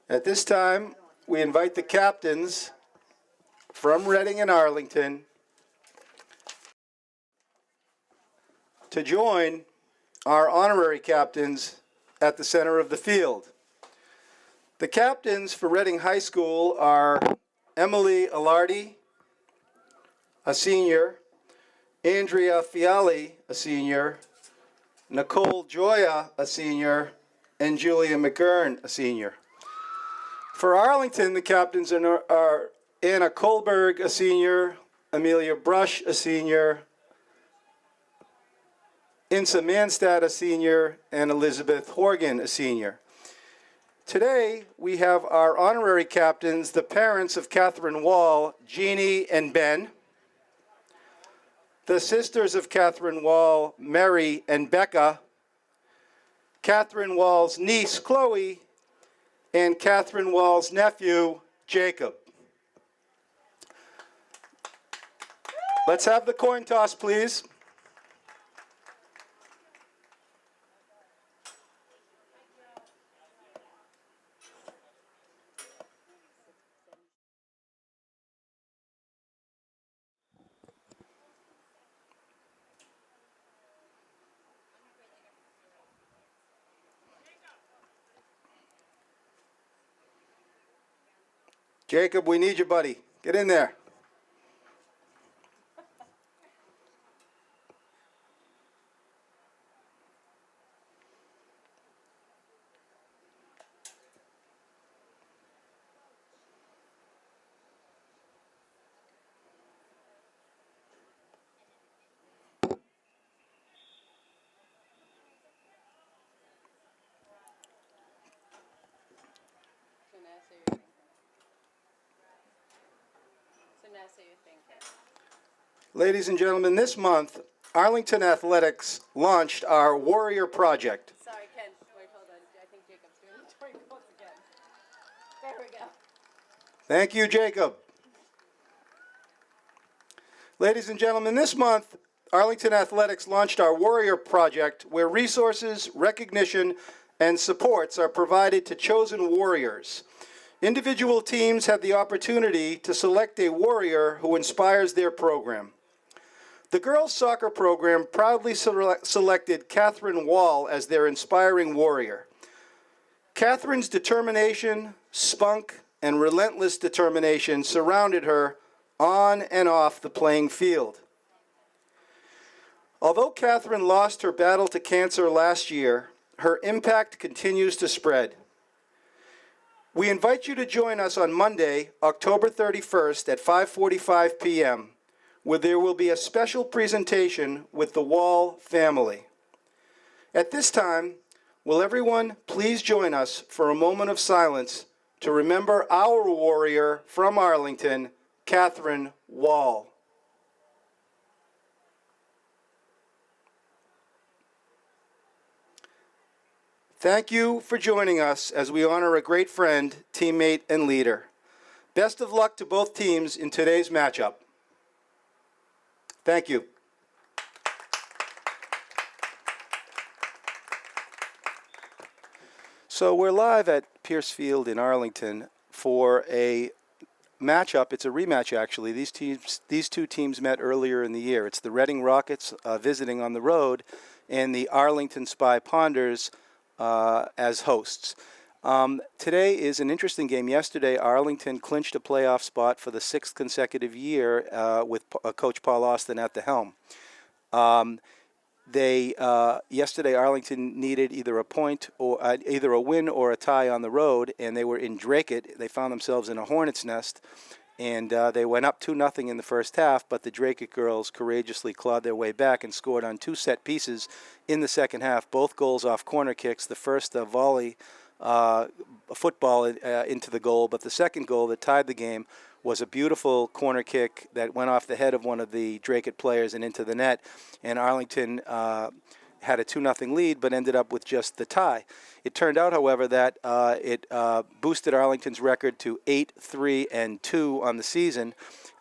At this time, we invite the captains from Reading and Arlington to join our honorary captains at the center of the field. The captains for Reading High School are Emily Alardi, a senior, Andrea Fiali, a senior, Nicole Joya, a senior, and Julia McGurn, a senior. For Arlington, the captains are Anna Kohlberg, a senior, Amelia Brush, a senior, Insa Manstad, a senior, and Elizabeth Horgan, a senior. Today, we have our honorary captains, the parents of Catherine Wall, Jeannie and Ben, the sisters of Catherine Wall, Mary and Becca, Catherine Wall's niece, Chloe, and Catherine Wall's nephew, Jacob. Let's have the coin toss, please. Jacob, we need you, buddy. Get in there. Ladies and gentlemen, this month, Arlington Athletics launched our Warrior Project. Sorry, Ken. Wait, hold on. I think Jacob's doing the toy calls again. There we go. Thank you, Jacob. Ladies and gentlemen, this month, Arlington Athletics launched our Warrior Project, where resources, recognition, and supports are provided to chosen warriors. Individual teams have the opportunity to select a warrior who inspires their program. The girls' soccer program proudly selected Catherine Wall as their inspiring warrior. Catherine's determination, spunk, and relentless determination surrounded her on and off the playing field. Although Catherine lost her battle to cancer last year, her impact continues to spread. We invite you to join us on Monday, October 31st at 5:45 p.m., where there will be a special presentation with the Wall family. At this time, will everyone please join us for a moment of silence to remember our warrior from Arlington, Catherine Wall. Thank you for joining us as we honor a great friend, teammate, and leader. Best of luck to both teams in today's matchup. Thank you. So we're live at Pierce Field in Arlington for a matchup. It's a rematch, actually. These two teams met earlier in the year. It's the Reading Rockets visiting on the road, and the Arlington Spy Ponders as hosts. Today is an interesting game. Yesterday, Arlington clinched a playoff spot for the sixth consecutive year with Coach Paul Austin at the helm. Yesterday, Arlington needed either a point or either a win or a tie on the road, and they were in Dracut. They found themselves in a hornet's nest, and they went up 2-0 in the first half, but the Dracut girls courageously clawed their way back and scored on two set pieces in the second half, both goals off corner kicks. The first volley football into the goal, but the second goal that tied the game was a beautiful corner kick that went off the head of one of the Dracut players and into the net, and Arlington had a 2-0 lead but ended up with just the tie. It turned out, however, that it boosted Arlington's record to 8-3-2 on the season,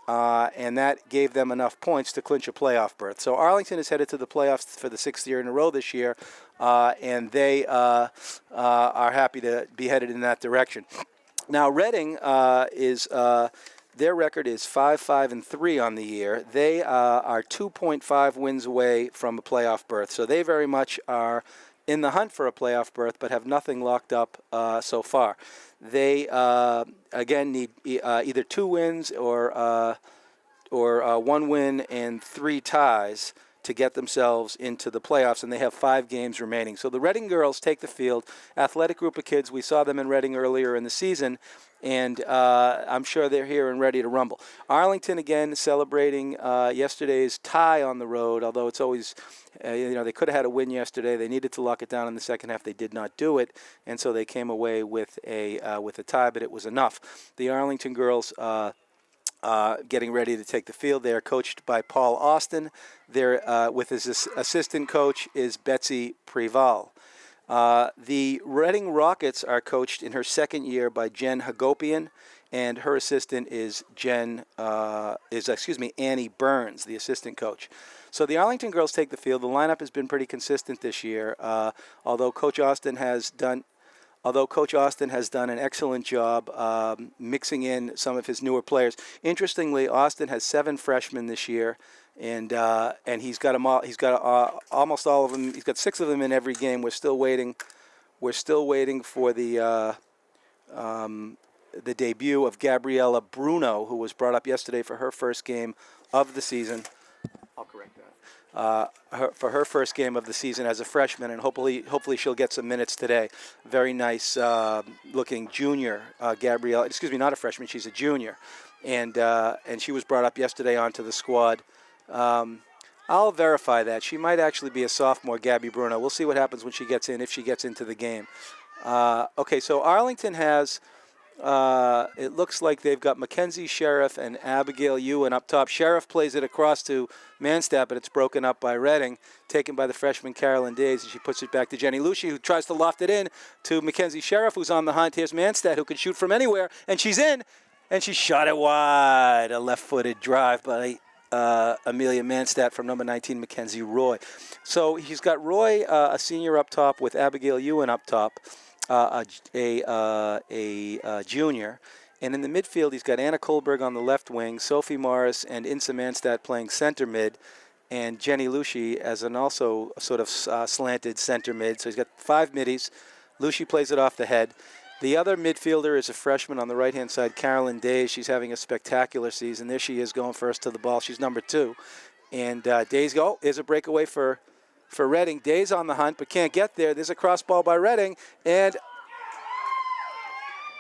and that gave them enough points to clinch a playoff berth. So Arlington is headed to the playoffs for the sixth year in a row this year, and they are happy to be headed in that direction. Now Reading is their record is 5-5-3 on the year. They are 2.5 wins away from a playoff berth, so they very much are in the hunt for a playoff berth, but have nothing locked up so far. They again need either 2 wins or 1 win and 3 ties to get themselves into the playoffs, and they have 5 games remaining. So the Reading girls take the field. Athletic group of kids. We saw them in Reading earlier in the season, and I'm sure they're here and ready to rumble. Arlington, again, celebrating yesterday's tie on the road, although it's always, they could have had a win yesterday. They needed to lock it down in the second half. They did not do it, and so they came away with a tie, but it was enough. The Arlington girls getting ready to take the field. They are coached by Paul Austin. They're with his assistant coach is Betsy Preval. The Reading Rockets are coached in her second year by Jen Hagopian, and her assistant is Annie Burns, the assistant coach. So the Arlington girls take the field. The lineup has been pretty consistent this year, although Coach Austin has done an excellent job mixing in some of his newer players. Interestingly, Austin has 7 freshmen this year, and he's got them all. He's got almost all of them. He's got 6 of them in every game. We're still waiting for the debut of Gabriella Bruno, who was brought up yesterday for her first game of the season. I'll correct that. For her first game of the season as a freshman, and hopefully she'll get some minutes today. Very nice looking junior, Gabrielle. Excuse me, not a freshman. She's a junior, and she was brought up yesterday onto the squad. I'll verify that. She might actually be a sophomore, Gabby Bruno. We'll see what happens when she gets in, if she gets into the game. Okay, so Arlington has. It looks like they've got Mackenzie Sheriff and Abigail Ewan up top. Sheriff plays it across to Manstadt, but it's broken up by Reading, taken by the freshman Carolyn Days, and she puts it back to Jenny Lucci, who tries to loft it in to Mackenzie Sheriff, who's on the hunt. Here's Manstadt, who can shoot from anywhere, and she's in, and she shot it wide. A left-footed drive by Amelia Manstadt from number 19, Mackenzie Roy. So he's got Roy, a senior up top, with Abigail Ewan up top. A junior, and in the midfield he's got Anna Kohlberg on the left wing, Sophie Morris and Insa Manstadt playing center mid, and Jenny Lucci as an also sort of slanted center mid. So he's got 5 middies. Lucci plays it off the head. The other midfielder is a freshman on the right-hand side, Carolyn Days. She's having a spectacular season. There she is going first to the ball. She's number 2. And Days is a breakaway for Reading. Days on the hunt, but can't get there. There's a cross ball by Reading, and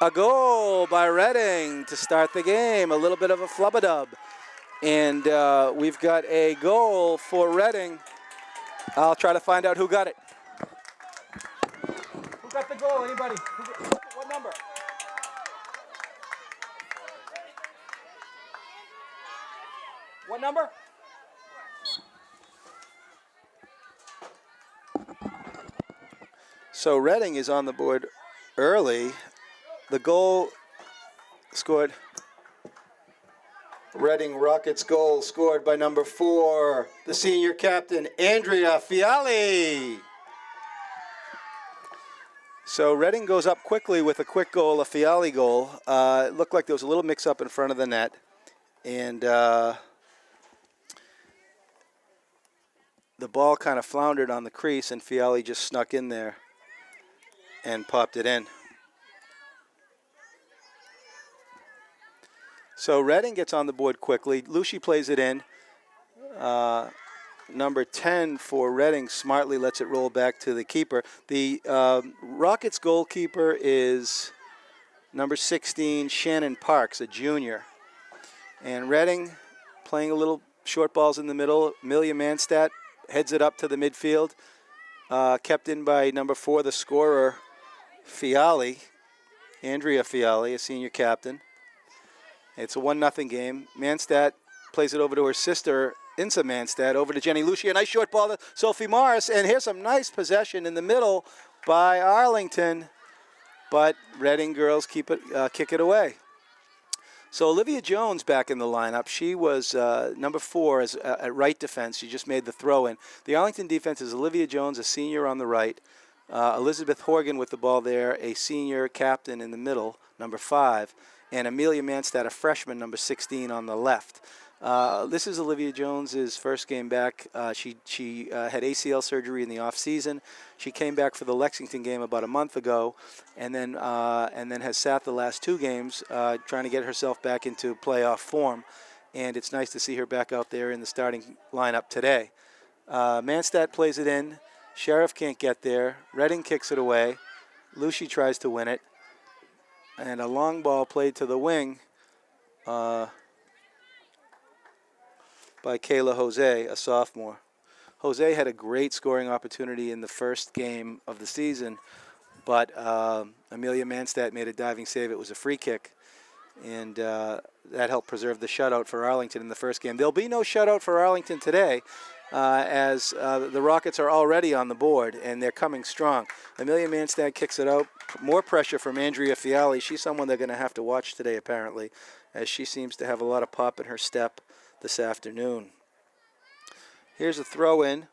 a goal by Reading to start the game. A little bit of a flub-a-dub. And we've got a goal for Reading. I'll try to find out who got it. Who got the goal? Anybody? What number? What number? So Reading is on the board early. The goal scored. Reading Rockets goal scored by number 4, the senior captain, Andrea Fiali. So Reading goes up quickly with a quick goal, a Fiali goal. It looked like there was a little mix-up in front of the net. And the ball kind of floundered on the crease, and Fiali just snuck in there and popped it in. So Reading gets on the board quickly. Lucci plays it in. Number 10 for Reading smartly lets it roll back to the keeper. The Rockets goalkeeper is number 16, Shannon Parks, a junior. And Reading playing a little short balls in the middle. Amelia Manstadt heads it up to the midfield. Kept in by number 4, the scorer, Fiali, Andrea Fiali, a senior captain. It's a 1-0 game. Manstadt plays it over to her sister, Insa Manstadt, over to Jenny Lucci. A nice short ball to Sophie Morris. And here's some nice possession in the middle by Arlington. But Reading girls kick it away. So Olivia Jones back in the lineup. She was number 4 at right defense. She just made the throw in. The Arlington defense is Olivia Jones, a senior on the right. Elizabeth Horgan with the ball there, a senior captain in the middle, number 5, and Amelia Manstad, a freshman, number 16 on the left. This is Olivia Jones's first game back. She had ACL surgery in the off season. She came back for the Lexington game about a month ago, and then has sat the last 2 games trying to get herself back into playoff form. And it's nice to see her back out there in the starting lineup today. Manstad plays it in. Sheriff can't get there. Redding kicks it away. Lucy tries to win it. And a long ball played to the wing by Kayla Jose, a sophomore. Jose had a great scoring opportunity in the first game of the season, but Amelia Manstad made a diving save. It was a free kick, and that helped preserve the shutout for Arlington in the first game. There'll be no shutout for Arlington today, as the Rockets are already on the board, and they're coming strong. Amelia Manstad kicks it out. More pressure from Andrea Fiali. She's someone they're going to have to watch today, apparently, as she seems to have a lot of pop in her step this afternoon. Here's a throw-in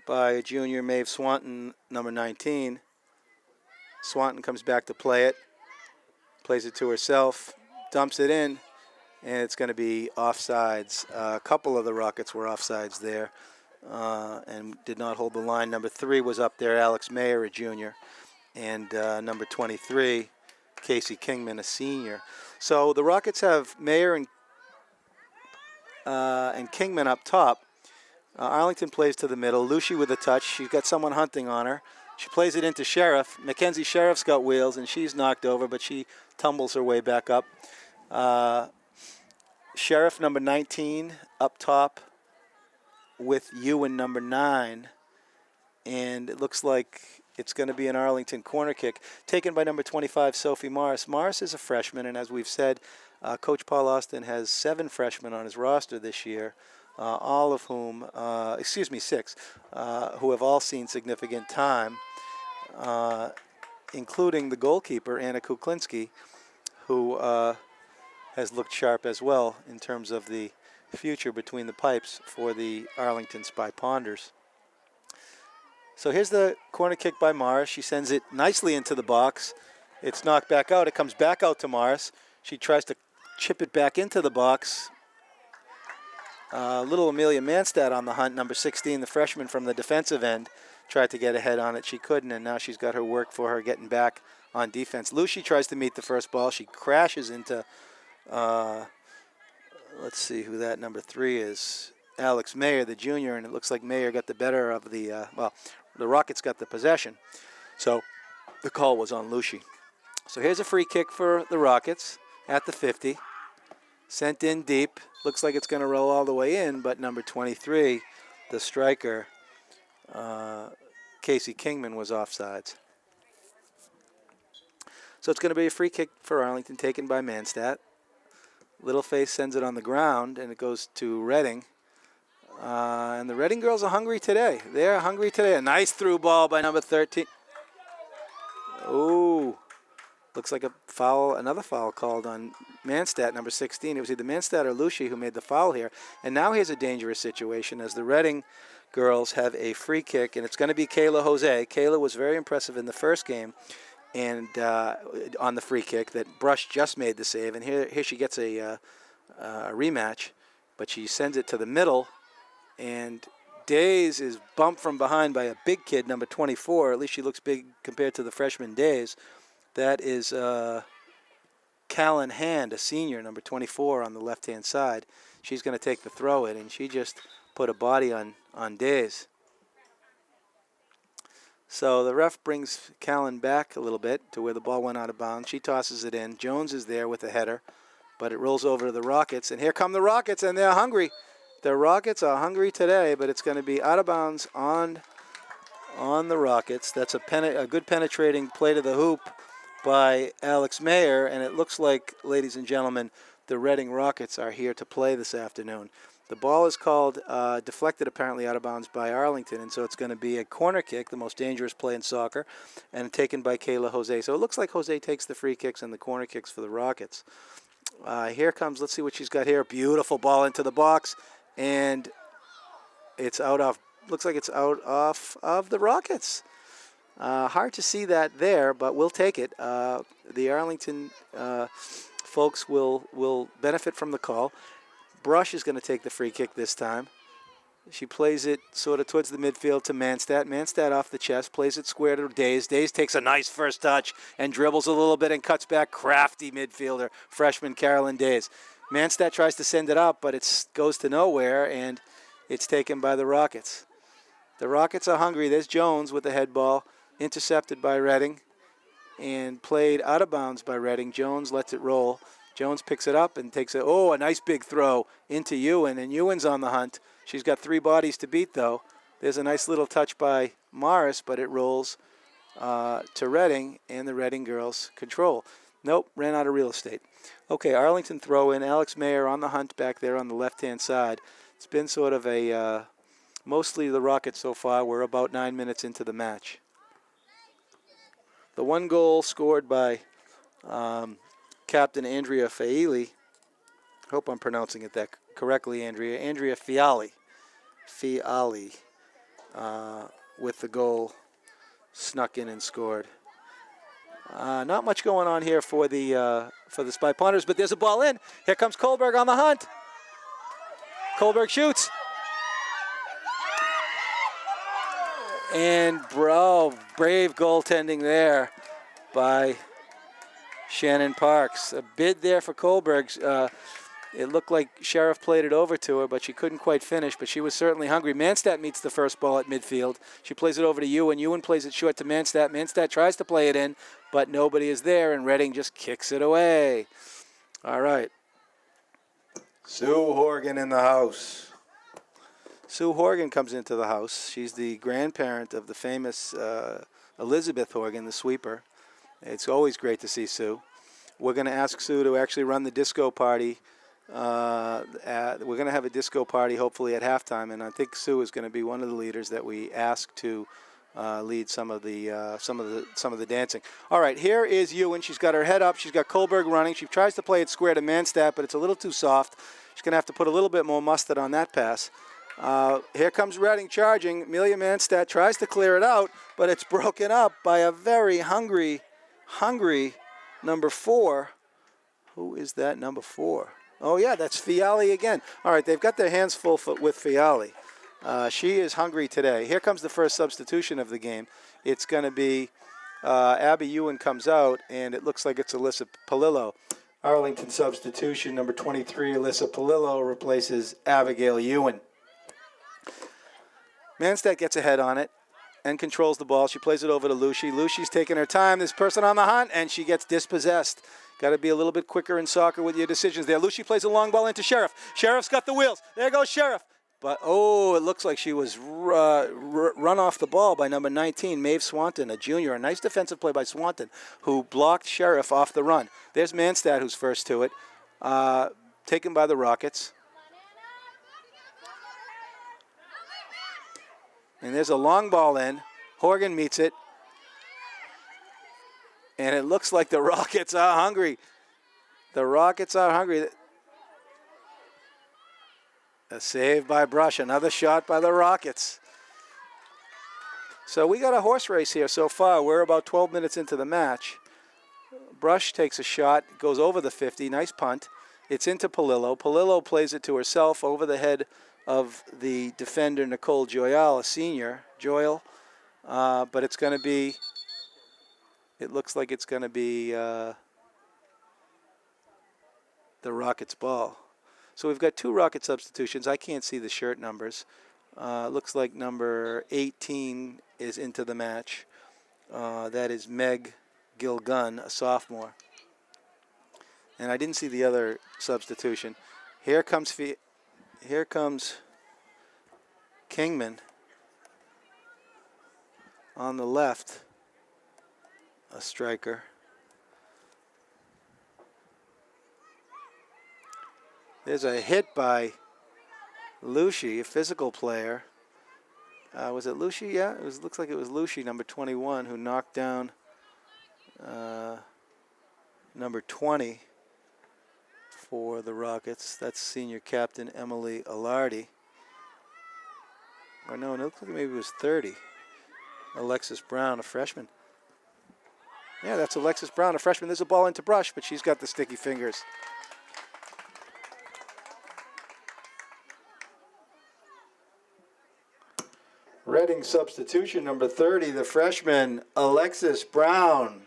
by junior Maeve Swanton, number 19. Swanton comes back to play it, plays it to herself, dumps it in, and it's going to be offsides. A couple of the Rockets were offsides there and did not hold the line. Number 3 was up there, Alex Mayer, a junior, and number 23, Casey Kingman, a senior. So the Rockets have Mayer and Kingman up top. Arlington plays to the middle. Lucy with a touch. She's got someone hunting on her. She plays it into Sheriff. Mackenzie Sheriff's got wheels, and she's knocked over, but she tumbles her way back up. Sheriff, number 19, up top with Ewan, number 9. And it looks like it's going to be an Arlington corner kick taken by number 25, Sophie Morris. Morris is a freshman, and as we've said, Coach Paul Austin has 7 freshmen on his roster this year, all of whom, 6, who have all seen significant time, including the goalkeeper, Anna Kuklinski, who has looked sharp as well in terms of the future between the pipes for the Arlington Spy Ponders. So here's the corner kick by Morris. She sends it nicely into the box. It's knocked back out. It comes back out to Morris. She tries to chip it back into the box. Little Amelia Manstad on the hunt, number 16, the freshman from the defensive end, tried to get ahead on it. She couldn't, and now she's got her work for her getting back on defense. Lucy tries to meet the first ball. She crashes into, let's see who that number 3 is, Alex Mayer, the junior, and it looks like Mayer got the better of the, the Rockets got the possession. So the call was on Lucy. So here's a free kick for the Rockets at the 50. Sent in deep. Looks like it's going to roll all the way in, but number 23, the striker, Casey Kingman, was offsides. So it's going to be a free kick for Arlington taken by Manstad. Littleface sends it on the ground, and it goes to Redding. And the Redding girls are hungry today. They're hungry today. A nice through ball by number 13. Ooh. Looks like a foul, another foul called on Manstad, number 16. It was either Manstad or Lucy who made the foul here. And now here's a dangerous situation as the Redding girls have a free kick, and it's going to be Kayla Jose. Kayla was very impressive in the first game and on the free kick that Brush just made the save. And here she gets a rematch, but she sends it to the middle, and Days is bumped from behind by a big kid, number 24. At least she looks big compared to the freshman Days. That is Callan Hand, a senior, number 24 on the left-hand side. She's going to take the throw in, and she just put a body on Days. So the ref brings Callan back a little bit to where the ball went out of bounds. She tosses it in. Jones is there with the header, but it rolls over to the Rockets. And here come the Rockets, and they're hungry. The Rockets are hungry today, but it's going to be out of bounds on the Rockets. That's a good penetrating play to the hoop by Alex Mayer, and it looks like, ladies and gentlemen, the Reading Rockets are here to play this afternoon. The ball is called deflected apparently out of bounds by Arlington, and so it's going to be a corner kick, the most dangerous play in soccer, and taken by Kayla Jose. So it looks like Jose takes the free kicks and the corner kicks for the Rockets. Here comes, let's see what she's got here. Beautiful ball into the box, and it's out off. Looks like it's out off of the Rockets. Hard to see that there, but we'll take it. The Arlington folks will benefit from the call. Brush is going to take the free kick this time. She plays it sort of towards the midfield to Manstad. Manstad off the chest, plays it square to Days. Days takes a nice first touch and dribbles a little bit and cuts back. Crafty midfielder, freshman Carolyn Days. Manstad tries to send it up, but it goes to nowhere, and it's taken by the Rockets. The Rockets are hungry. There's Jones with the head ball, intercepted by Redding and played out of bounds by Redding. Jones lets it roll. Jones picks it up and takes a nice big throw into Ewan, and Ewan's on the hunt. She's got 3 bodies to beat, though. There's a nice little touch by Morris, but it rolls to Redding, and the Redding girls control. Nope, ran out of real estate. Okay, Arlington throw in. Alex Mayer on the hunt back there on the left-hand side. It's been sort of a mostly the Rockets so far. We're about 9 minutes into the match. The 1 goal scored by Captain Andrea Fiali. Hope I'm pronouncing it that correctly, Andrea. Andrea Fiali. With the goal, snuck in and scored. Not much going on here for the Spy Punters, but there's a ball in. Here comes Kohlberg on the hunt. Kohlberg shoots. And brave goaltending there by Shannon Parks. A bid there for Kohlberg. It looked like Sheriff played it over to her, but she couldn't quite finish, but she was certainly hungry. Manstad meets the first ball at midfield. She plays it over to Ewan. Ewan plays it short to Manstad. Manstad tries to play it in, but nobody is there, and Redding just kicks it away. All right. Sue Horgan in the house. Sue Horgan comes into the house. She's the grandparent of the famous Elizabeth Horgan, the sweeper. It's always great to see Sue. We're going to ask Sue to actually run the disco party. We're going to have a disco party hopefully at halftime, and I think Sue is going to be one of the leaders that we ask to lead some of the dancing. All right, here is Ewan. She's got her head up. She's got Kohlberg running. She tries to play it square to Manstad, but it's a little too soft. She's going to have to put a little bit more mustard on that pass. Here comes Redding charging. Amelia Manstad tries to clear it out, but it's broken up by a very hungry number 4. Who is that number 4? Oh, yeah, that's Fiali again. All right, they've got their hands full with Fiali. She is hungry today. Here comes the first substitution of the game. It's going to be Abby Ewan comes out, and it looks like it's Alyssa Palillo. Arlington substitution, number 23, Alyssa Palillo replaces Abigail Ewan. Manstad gets ahead on it and controls the ball. She plays it over to Lucy. Lucy's taking her time. This person on the hunt, and she gets dispossessed. Got to be a little bit quicker in soccer with your decisions there. Lucy plays a long ball into Sheriff. Sheriff's got the wheels. There goes Sheriff. But, it looks like she was run off the ball by number 19, Maeve Swanton, a junior. A nice defensive play by Swanton, who blocked Sheriff off the run. There's Manstad, who's first to it, taken by the Rockets. And there's a long ball in. Horgan meets it. And it looks like the Rockets are hungry. The Rockets are hungry. A save by Brush. Another shot by the Rockets. So we got a horse race here so far. We're about 12 minutes into the match. Brush takes a shot, goes over the 50. Nice punt. It's into Palillo. Palillo plays it to herself over the head of the defender, Nicole Joyal, a senior. Joyal. But it's going to be... It looks like it's going to be the Rockets' ball. So we've got 2 Rocket substitutions. I can't see the shirt numbers. Looks like number 18 is into the match. That is Meg Gilgun, a sophomore. And I didn't see the other substitution. Here comes Kingman on the left. A striker. There's a hit by Lucy, a physical player. Was it Lucy? Yeah, looks like it was Lucy, number 21, who knocked down number 20 for the Rockets. That's senior captain Emily Alardi. Or no, it looked like maybe it was 30. Alexis Brown, a freshman. Yeah, that's Alexis Brown, a freshman. There's a ball into Brush, but she's got the sticky fingers. Reading substitution number 30, the freshman, Alexis Brown.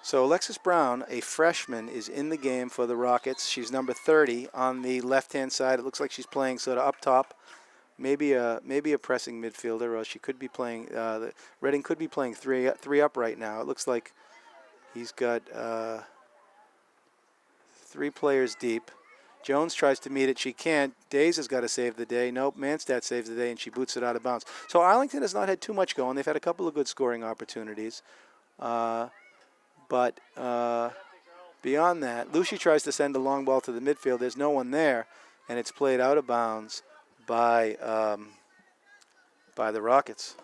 So Alexis Brown, a freshman, is in the game for the Rockets. She's number 30 on the left-hand side. It looks like she's playing sort of up top. Maybe a pressing midfielder, or she could be playing. Reading could be playing three up right now. It looks like he's got 3 players deep. Jones tries to meet it. She can't. Days has got to save the day. Nope. Manstad saves the day, and she boots it out of bounds. So Arlington has not had too much going. They've had a couple of good scoring opportunities. But beyond that, Lucy tries to send a long ball to the midfield. There's no one there, and it's played out of bounds by the Rockets.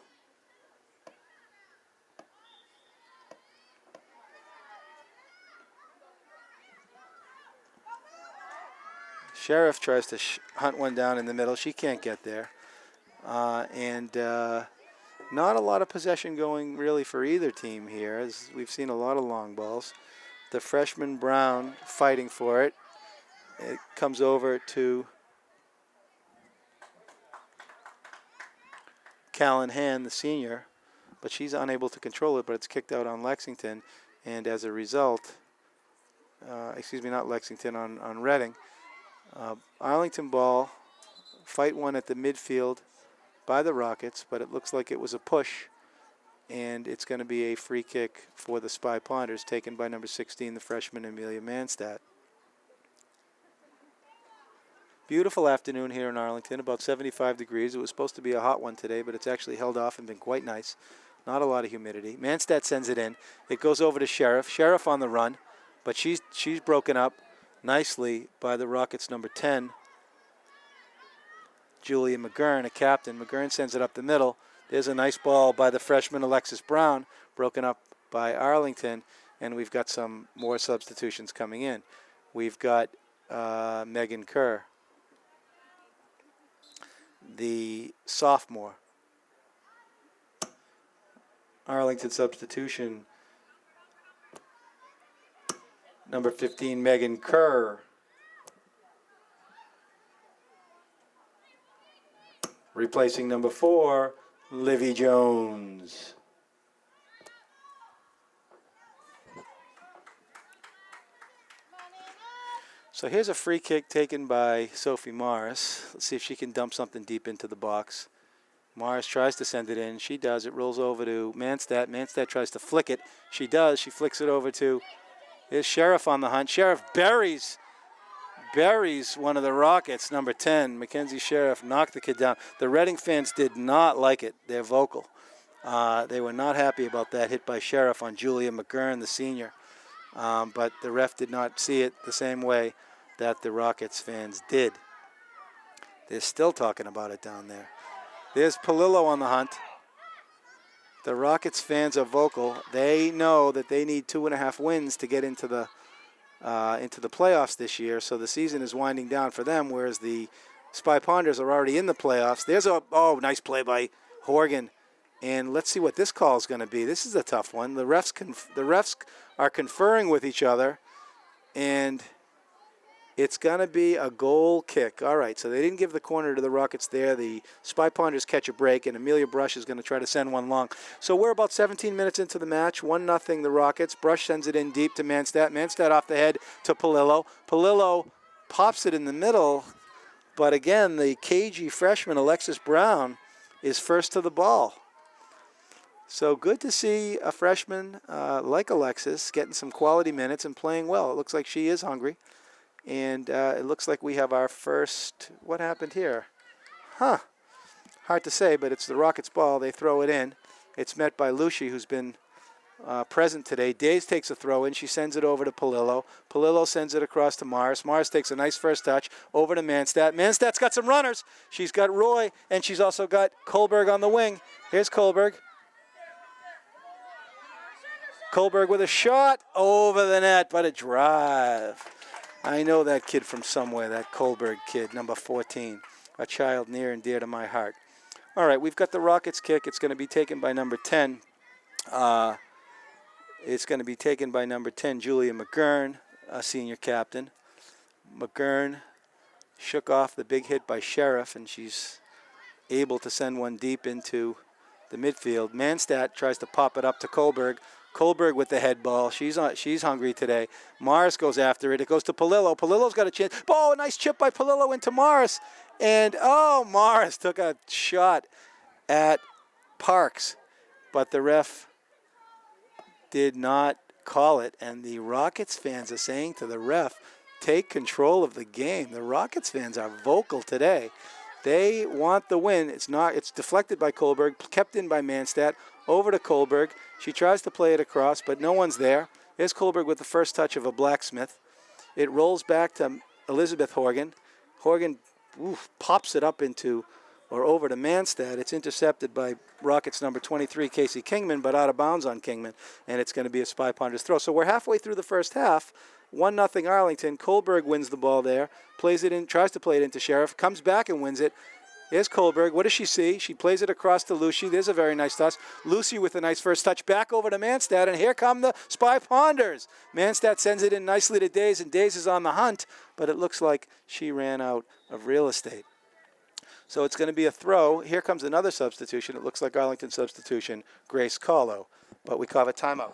Sheriff tries to hunt one down in the middle. She can't get there. And not a lot of possession going really for either team here, as we've seen a lot of long balls. The freshman Brown fighting for it. It comes over to Callahan, the senior, but she's unable to control it, but it's kicked out on Lexington. And as a result, not Lexington, on Reading. Arlington ball, fight one at the midfield by the Rockets, but it looks like it was a push, and it's going to be a free kick for the Spy Ponders, taken by number 16, the freshman Amelia Manstad. Beautiful afternoon here in Arlington, about 75 degrees. It was supposed to be a hot one today, but it's actually held off and been quite nice. Not a lot of humidity. Manstad sends it in. It goes over to Sheriff. Sheriff on the run, but she's broken up nicely by the Rockets' number 10, Julia McGurn, a captain. McGurn sends it up the middle. There's a nice ball by the freshman Alexis Brown, broken up by Arlington, and we've got some more substitutions coming in. We've got Megan Kerr, the sophomore. Arlington substitution number 15, Megan Kerr. Replacing number 4, Livy Jones. So here's a free kick taken by Sophie Morris. Let's see if she can dump something deep into the box. Morris tries to send it in. She does. It rolls over to Manstad. Manstad tries to flick it. She does. She flicks it over to... Here's Sheriff on the hunt. Sheriff buries one of the Rockets, number 10. Mackenzie Sheriff knocked the kid down. The Reading fans did not like it. They're vocal. They were not happy about that hit by Sheriff on Julia McGurn, the senior. But the ref did not see it the same way that the Rockets fans did. They're still talking about it down there. There's Palillo on the hunt. The Rockets fans are vocal. They know that they need 2.5 wins to get into the playoffs this year. So the season is winding down for them, whereas the Spy Ponders are already in the playoffs. There's a nice play by Horgan, and let's see what this call is going to be. This is a tough one. The refs are conferring with each other, and it's going to be a goal kick. All right, so they didn't give the corner to the Rockets there. The Spy Ponders catch a break, and Amelia Brush is going to try to send one long. So we're about 17 minutes into the match, 1-0 the Rockets. Brush sends it in deep to Manstad. Manstad off the head to Palillo. Palillo pops it in the middle, but again, the cagey freshman, Alexis Brown, is first to the ball. So good to see a freshman like Alexis getting some quality minutes and playing well. It looks like she is hungry. And it looks like we have our first... What happened here? Hard to say, but it's the Rockets' ball. They throw it in. It's met by Lucy, who's been present today. Days takes a throw in. She sends it over to Palillo. Palillo sends it across to Morris. Morris takes a nice first touch over to Manstad. Manstad's got some runners. She's got Roy, and she's also got Kohlberg on the wing. Here's Kohlberg. Kohlberg with a shot over the net, but a drive. I know that kid from somewhere, that Kohlberg kid, number 14, a child near and dear to my heart. All right, we've got the Rockets kick. It's going to be taken by number 10. It's going to be taken by number 10, Julia McGurn, a senior captain. McGurn shook off the big hit by Sheriff, and she's able to send one deep into the midfield. Manstadt tries to pop it up to Kohlberg. Kohlberg with the head ball. She's hungry today. Morris goes after it. It goes to Palillo. Palillo's got a chance. Oh, a nice chip by Palillo into Morris. And, Morris took a shot at Parks. But the ref did not call it. And the Rockets fans are saying to the ref, take control of the game. The Rockets fans are vocal today. They want the win. It's deflected by Kohlberg, kept in by Manstadt, over to Kohlberg. She tries to play it across, but no one's there. There's Kohlberg with the first touch of a blacksmith. It rolls back to Elizabeth Horgan. Horgan pops it up over to Manstadt. It's intercepted by Rockets number 23, Casey Kingman, but out of bounds on Kingman, and it's going to be a Spy Ponders throw. So we're halfway through the first half. 1-0 Arlington. Kohlberg wins the ball there, plays it in, tries to play it into Sheriff, comes back and wins it. There's Kohlberg. What does she see? She plays it across to Lucy. There's a very nice toss. Lucy with a nice first touch back over to Manstadt, and here come the Spy Ponders. Manstadt sends it in nicely to Days, and Days is on the hunt, but it looks like she ran out of real estate. So it's going to be a throw. Here comes another substitution. It looks like Arlington substitution, Grace Carlo, but we call it timeout.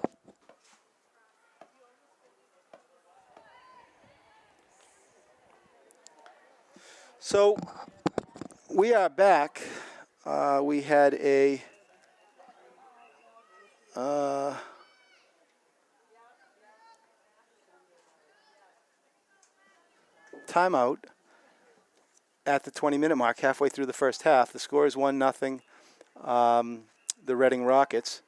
So we are back. We had a timeout at the 20-minute mark, halfway through the first half. The score is 1-0, the Reading Rockets.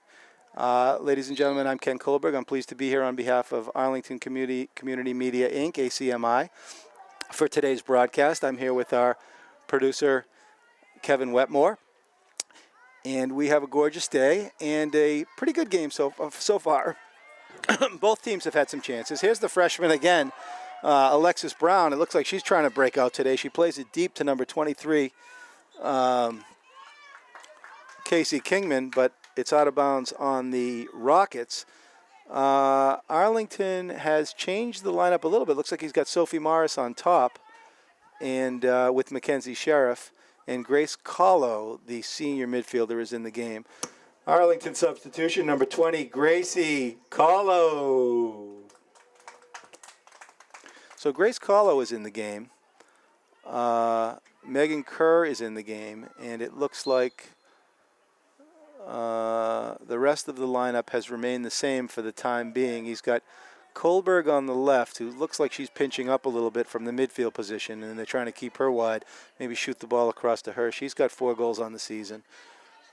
Ladies and gentlemen, I'm Ken Kohlberg. I'm pleased to be here on behalf of Arlington Community Media, Inc., ACMI. For today's broadcast, I'm here with our producer, Kevin Wetmore. And we have a gorgeous day and a pretty good game so far. Both teams have had some chances. Here's the freshman again, Alexis Brown. It looks like she's trying to break out today. She plays it deep to number 23, Casey Kingman, but it's out of bounds on the Rockets. Arlington has changed the lineup a little bit. Looks like he's got Sophie Morris on top, and with Mackenzie Sheriff, and Grace Carlo, the senior midfielder, is in the game. Arlington substitution, number 20, Gracie Carlo. So Grace Carlo is in the game. Megan Kerr is in the game, and it looks like the rest of the lineup has remained the same for the time being. He's got Kohlberg on the left, who looks like she's pinching up a little bit from the midfield position, and they're trying to keep her wide, maybe shoot the ball across to her. She's got 4 goals on the season.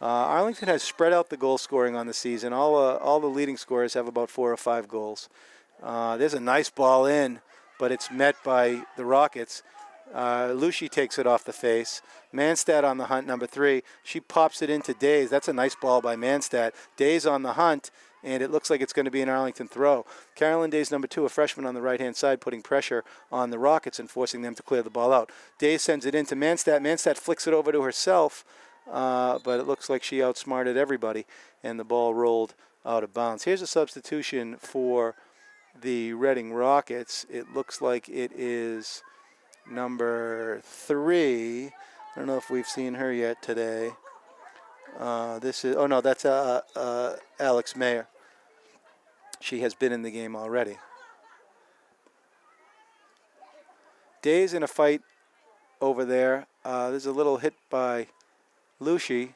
Arlington has spread out the goal scoring on the season. All the leading scorers have about 4 or 5 goals. There's a nice ball in, but it's met by the Rockets. Lucy takes it off the face. Manstadt on the hunt, number 3. She pops it into Days. That's a nice ball by Manstadt. Days on the hunt, and it looks like it's going to be an Arlington throw. Carolyn Days, number 2, a freshman on the right-hand side, putting pressure on the Rockets and forcing them to clear the ball out. Days sends it into Manstadt. Manstadt flicks it over to herself, but it looks like she outsmarted everybody, and the ball rolled out of bounds. Here's a substitution for the Reading Rockets. It looks like it is number 3. I don't know if we've seen her yet today. That's Alex Mayer. She has been in the game already. Days in a fight over there. There's a little hit by Lucy.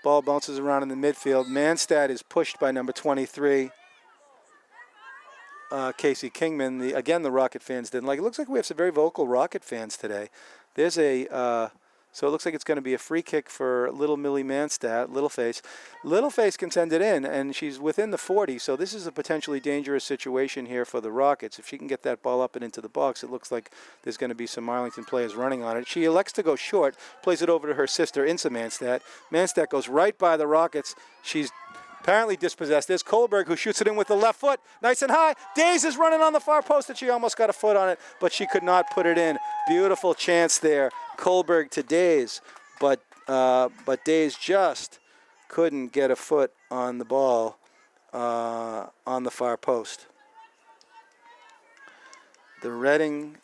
Ball bounces around in the midfield. Manstadt is pushed by number 23. Casey Kingman. The Rocket fans didn't like it. Looks like we have some very vocal Rocket fans today. There's so it looks like it's going to be a free kick for little Millie Manstadt, Littleface. Littleface can send it in, and she's within the 40, so this is a potentially dangerous situation here for the Rockets. If she can get that ball up and into the box, it looks like there's going to be some Arlington players running on it. She elects to go short, plays it over to her sister, Insa Manstadt. Manstadt goes right by the Rockets. She's apparently dispossessed. There's Kohlberg, who shoots it in with the left foot. Nice and high. Days is running on the far post, and she almost got a foot on it, but she could not put it in. Beautiful chance there. Kohlberg to Days, but Days just couldn't get a foot on the ball on the far post. The Reading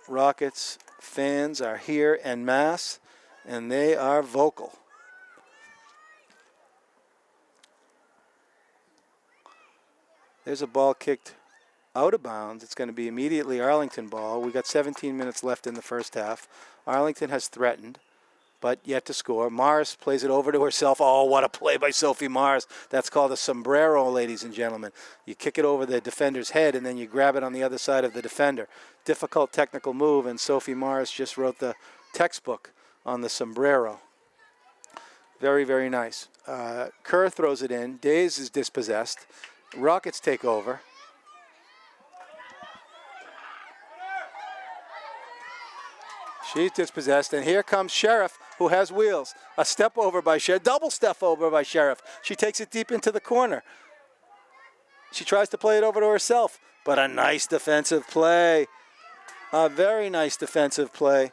Rockets fans are here en masse, and they are vocal. There's a ball kicked out of bounds. It's going to be immediately Arlington ball. We got 17 minutes left in the first half. Arlington has threatened, but yet to score. Morris plays it over to herself. Oh, what a play by Sophie Morris. That's called a sombrero, ladies and gentlemen. You kick it over the defender's head, and then you grab it on the other side of the defender. Difficult technical move, and Sophie Morris just wrote the textbook on the sombrero. Very, very nice. Kerr throws it in. Days is dispossessed. Rockets take over. She's dispossessed, and here comes Sheriff, who has wheels. A step over by Sheriff, double step over by Sheriff. She takes it deep into the corner. She tries to play it over to herself, but a nice defensive play. A very nice defensive play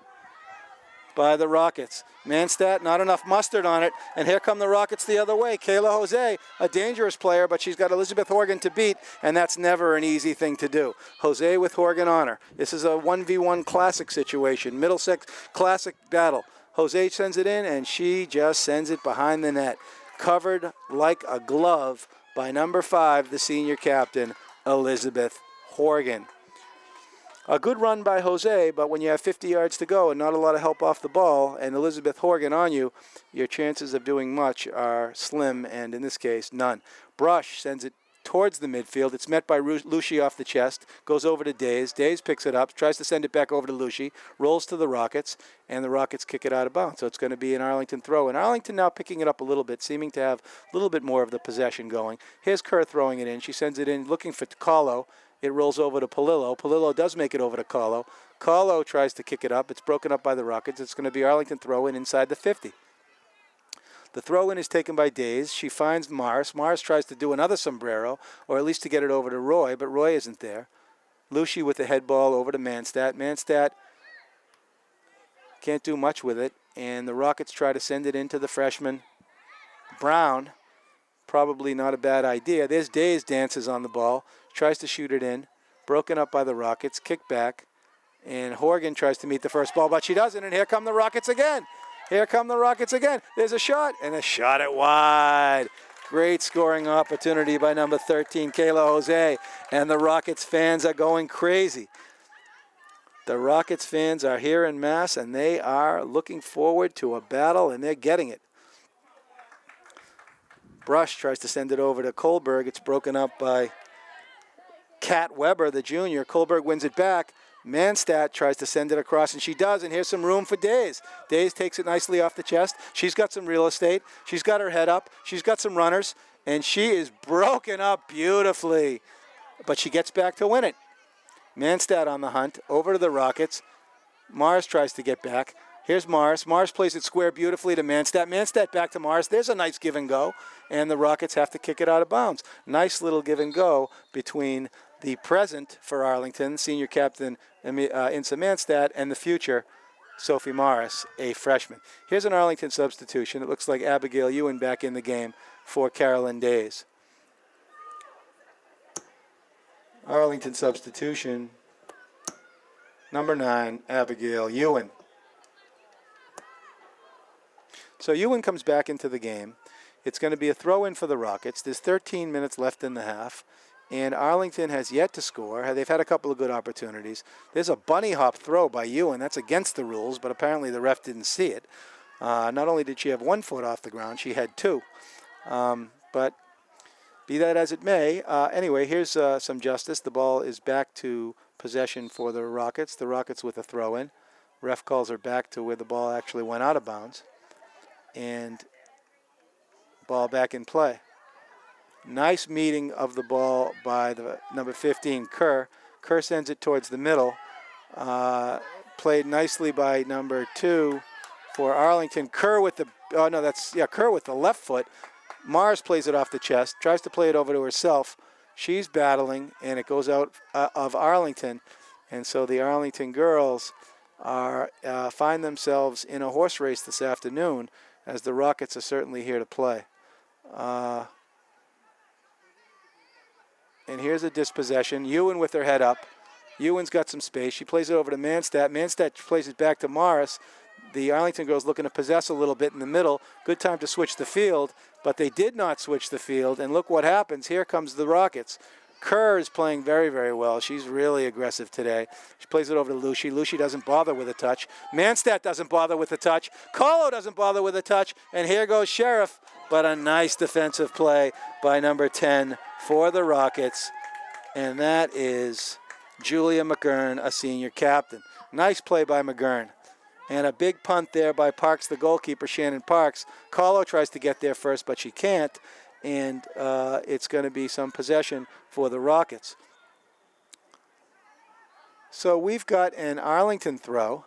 by the Rockets. Manstadt, not enough mustard on it, and here come the Rockets the other way. Kayla Jose, a dangerous player, but she's got Elizabeth Horgan to beat, and that's never an easy thing to do. Jose with Horgan on her. This is a 1v1 classic situation, Middlesex classic battle. Jose sends it in, and she just sends it behind the net. Covered like a glove by number 5, the senior captain, Elizabeth Horgan. A good run by Jose, but when you have 50 yards to go and not a lot of help off the ball, and Elizabeth Horgan on you, your chances of doing much are slim, and in this case, none. Brush sends it towards the midfield. It's met by Lucy off the chest, goes over to Days. Days picks it up, tries to send it back over to Lucy, rolls to the Rockets, and the Rockets kick it out of bounds. So it's going to be an Arlington throw. And Arlington now picking it up a little bit, seeming to have a little bit more of the possession going. Here's Kerr throwing it in. She sends it in, looking for Kahlo. It rolls over to Palillo. Palillo does make it over to Kahlo. Kahlo tries to kick it up. It's broken up by the Rockets. It's going to be Arlington throw-in inside the 50. The throw-in is taken by Days. She finds Morris. Morris tries to do another sombrero, or at least to get it over to Roy, but Roy isn't there. Lucy with the head ball over to Manstadt. Manstadt can't do much with it, and the Rockets try to send it into the freshman Brown. Probably not a bad idea. There's Days dances on the ball. Tries to shoot it in. Broken up by the Rockets. Kick back. And Horgan tries to meet the first ball, but she doesn't. And here come the Rockets again. Here come the Rockets again. There's a shot, and a shot it wide. Great scoring opportunity by number 13, Kayla Jose. And the Rockets fans are going crazy. The Rockets fans are here en masse, and they are looking forward to a battle, and they're getting it. Brush tries to send it over to Kohlberg. It's broken up by Kat Weber, the junior. Kohlberg wins it back. Manstadt tries to send it across, and she does, and here's some room for Days. Days takes it nicely off the chest. She's got some real estate. She's got her head up. She's got some runners, and she is broken up beautifully. But she gets back to win it. Manstadt on the hunt, over to the Rockets. Morris tries to get back. Here's Morris. Morris plays it square beautifully to Manstadt. Manstadt back to Morris. There's a nice give and go, and the Rockets have to kick it out of bounds. Nice little give and go between the present for Arlington, senior captain Insa Manstadt, and the future, Sophie Morris, a freshman. Here's an Arlington substitution. It looks like Abigail Ewan back in the game for Carolyn Days. Arlington substitution, number 9, Abigail Ewan. So Ewan comes back into the game. It's going to be a throw-in for the Rockets. There's 13 minutes left in the half, and Arlington has yet to score. They've had a couple of good opportunities. There's a bunny hop throw by Ewan. That's against the rules, but apparently the ref didn't see it. Not only did she have 1 foot off the ground, she had 2. But be that as it may, anyway, here's some justice. The ball is back to possession for the Rockets. The Rockets with a throw-in. Ref calls her back to where the ball actually went out of bounds. And ball back in play. Nice meeting of the ball by the number 15, Kerr. Kerr sends it towards the middle. Played nicely by number 2 for Arlington. Kerr with the Kerr with the left foot. Mars plays it off the chest, tries to play it over to herself. She's battling, and it goes out of Arlington. And so the Arlington girls are find themselves in a horse race this afternoon, as the Rockets are certainly here to play. And here's a dispossession. Ewan with her head up. Ewan's got some space. She plays it over to Manstadt. Manstadt plays it back to Morris. The Arlington girls looking to possess a little bit in the middle. Good time to switch the field, but they did not switch the field. And look what happens. Here comes the Rockets. Kerr is playing very, very well. She's really aggressive today. She plays it over to Lucy. Lucy doesn't bother with a touch. Manstadt doesn't bother with a touch. Kahlo doesn't bother with a touch. And here goes Sheriff. But a nice defensive play by number 10 for the Rockets. And that is Julia McGurn, a senior captain. Nice play by McGurn. And a big punt there by Parks, the goalkeeper, Shannon Parks. Kahlo tries to get there first, but she can't. And it's going to be some possession for the Rockets. So we've got an Arlington throw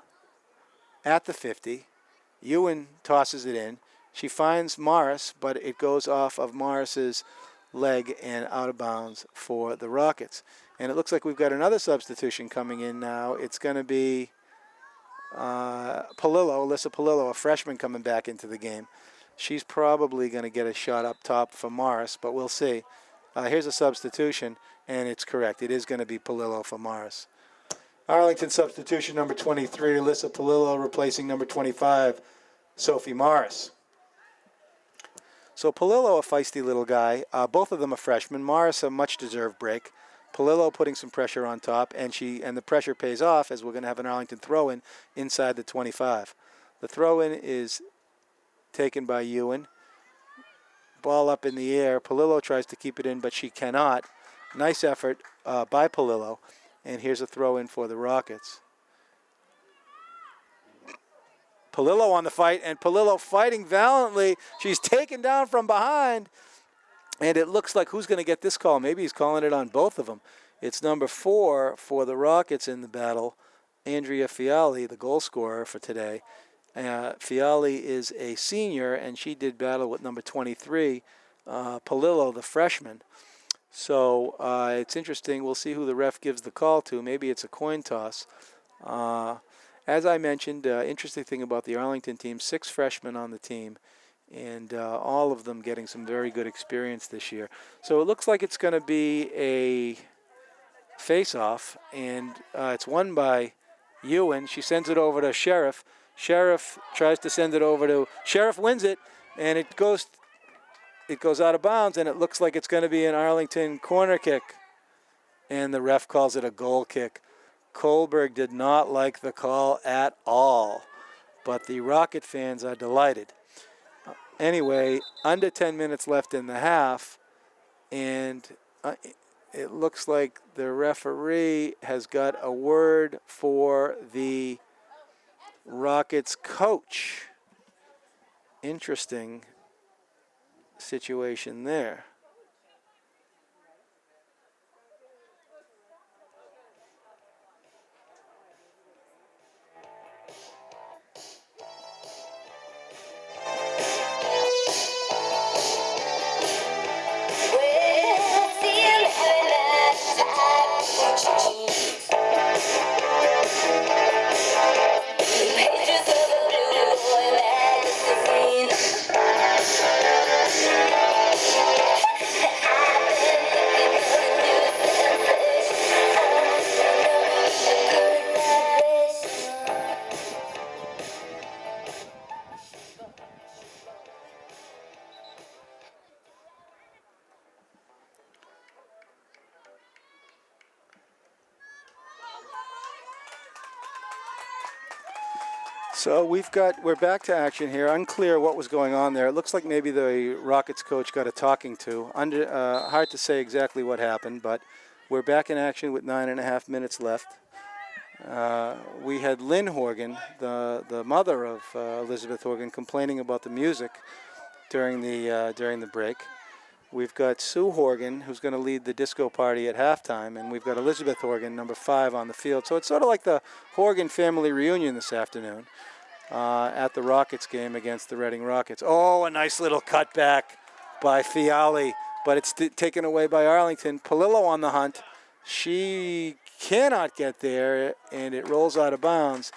at the 50. Ewan tosses it in. She finds Morris, but it goes off of Morris's leg and out of bounds for the Rockets. And it looks like we've got another substitution coming in now. It's going to be Alyssa Palillo, a freshman, coming back into the game. She's probably going to get a shot up top for Morris, but we'll see. Here's a substitution, and it's correct. It is going to be Palillo for Morris. Arlington substitution number 23, Alyssa Palillo, replacing number 25, Sophie Morris. So Palillo, a feisty little guy. Both of them are freshmen. Morris, a much-deserved break. Palillo putting some pressure on top, and the pressure pays off as we're going to have an Arlington throw-in inside the 25. The throw-in is taken by Ewan. Ball up in the air. Palillo tries to keep it in, but she cannot. Nice effort by Palillo. And here's a throw-in for the Rockets. Palillo on the fight, and Palillo fighting valiantly. She's taken down from behind. And it looks like, who's going to get this call? Maybe he's calling it on both of them. It's number 4 for the Rockets in the battle, Andrea Fiali, the goal scorer for today. Fiali is a senior, and she did battle with number 23, Palillo, the freshman. So it's interesting. We'll see who the ref gives the call to. Maybe it's a coin toss. As I mentioned, interesting thing about the Arlington team, 6 freshmen on the team, and all of them getting some very good experience this year. So it looks like it's going to be a face-off, and it's won by Ewan. She sends it over to Sheriff. Sheriff tries to send it over to... Sheriff wins it, and it goes out of bounds, and it looks like it's going to be an Arlington corner kick. And the ref calls it a goal kick. Kohlberg did not like the call at all, but the Rocket fans are delighted. Anyway, under 10 minutes left in the half, and it looks like the referee has got a word for the Rockets coach. Interesting situation there. So we're back to action here. Unclear what was going on there. It looks like maybe the Rockets coach got a talking to. Hard to say exactly what happened, but we're back in action with 9.5 minutes left. We had Lynn Horgan, the mother of Elizabeth Horgan, complaining about the music during the break. We've got Sue Horgan, who's going to lead the disco party at halftime, and we've got Elizabeth Horgan, number 5, on the field. So it's sort of like the Horgan family reunion this afternoon at the Rockets game against the Reading Rockets. Oh, a nice little cutback by Fiali, but it's taken away by Arlington. Palillo on the hunt. She cannot get there, and it rolls out of bounds.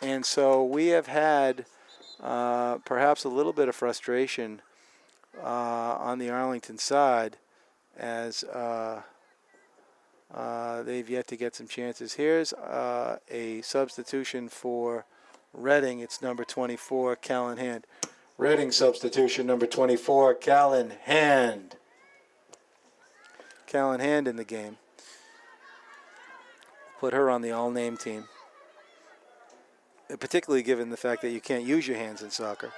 And so we have had perhaps a little bit of frustration on the Arlington side as they've yet to get some chances. Here's a substitution for Reading. It's number 24, Callan Hand. Reading substitution, number 24, Callan Hand. Callan Hand in the game. Put her on the all-name team, particularly given the fact that you can't use your hands in soccer.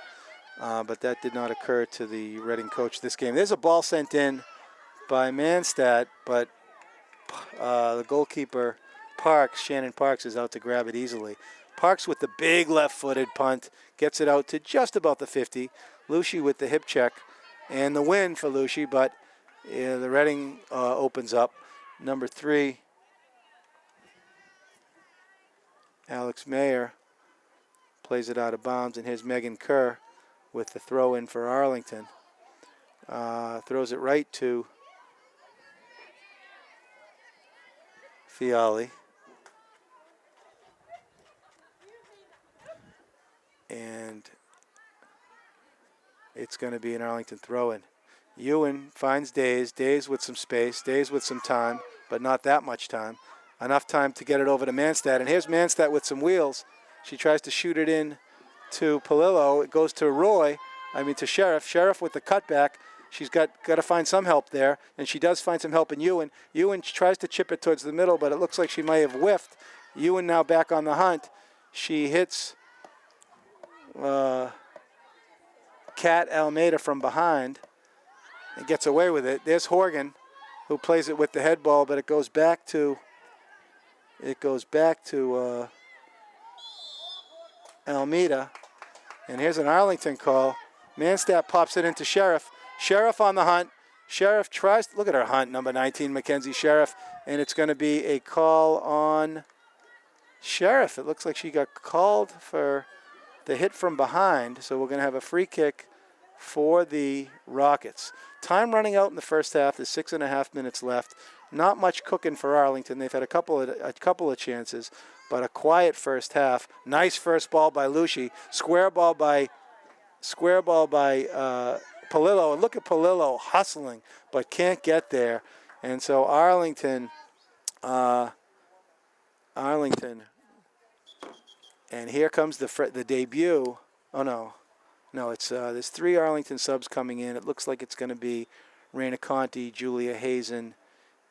But that did not occur to the Reading coach this game. There's a ball sent in by Manstad, but the goalkeeper, Parks, Shannon Parks, is out to grab it easily. Parks with the big left-footed punt, gets it out to just about the 50. Lucy with the hip check, and the win for Lucy, but the Reading opens up. Number 3, Alex Mayer plays it out of bounds, and here's Megan Kerr with the throw in for Arlington. Throws it right to Fiali. And it's going to be an Arlington throw-in. Ewan finds Days with some space, Days with some time, but not that much time. Enough time to get it over to Manstad. And here's Manstad with some wheels. She tries to shoot it in to Palillo. It goes to to Sheriff. Sheriff with the cutback. She's got to find some help there, and she does find some help in Ewan. Ewan tries to chip it towards the middle, but it looks like she may have whiffed. Ewan now back on the hunt. She hits Kat Almeida from behind and gets away with it. There's Horgan, who plays it with the head ball, but it goes back to Almeida. And here's an Arlington call. Manstad pops it into Sheriff. Sheriff on the hunt. Sheriff tries to look at her hunt, number 19, Mackenzie Sheriff, and it's going to be a call on Sheriff. It looks like she got called for the hit from behind, so we're going to have a free kick for the Rockets. Time running out in the first half. There's 6.5 minutes left. Not much cooking for Arlington. They've had a couple of chances, but a quiet first half. Nice first ball by Lucy. Square ball by Palillo. And look at Palillo hustling, but can't get there. And so Arlington, and here comes the debut. Oh no, it's there's 3 Arlington subs coming in. It looks like it's going to be Raina Conti, Julia Hazen,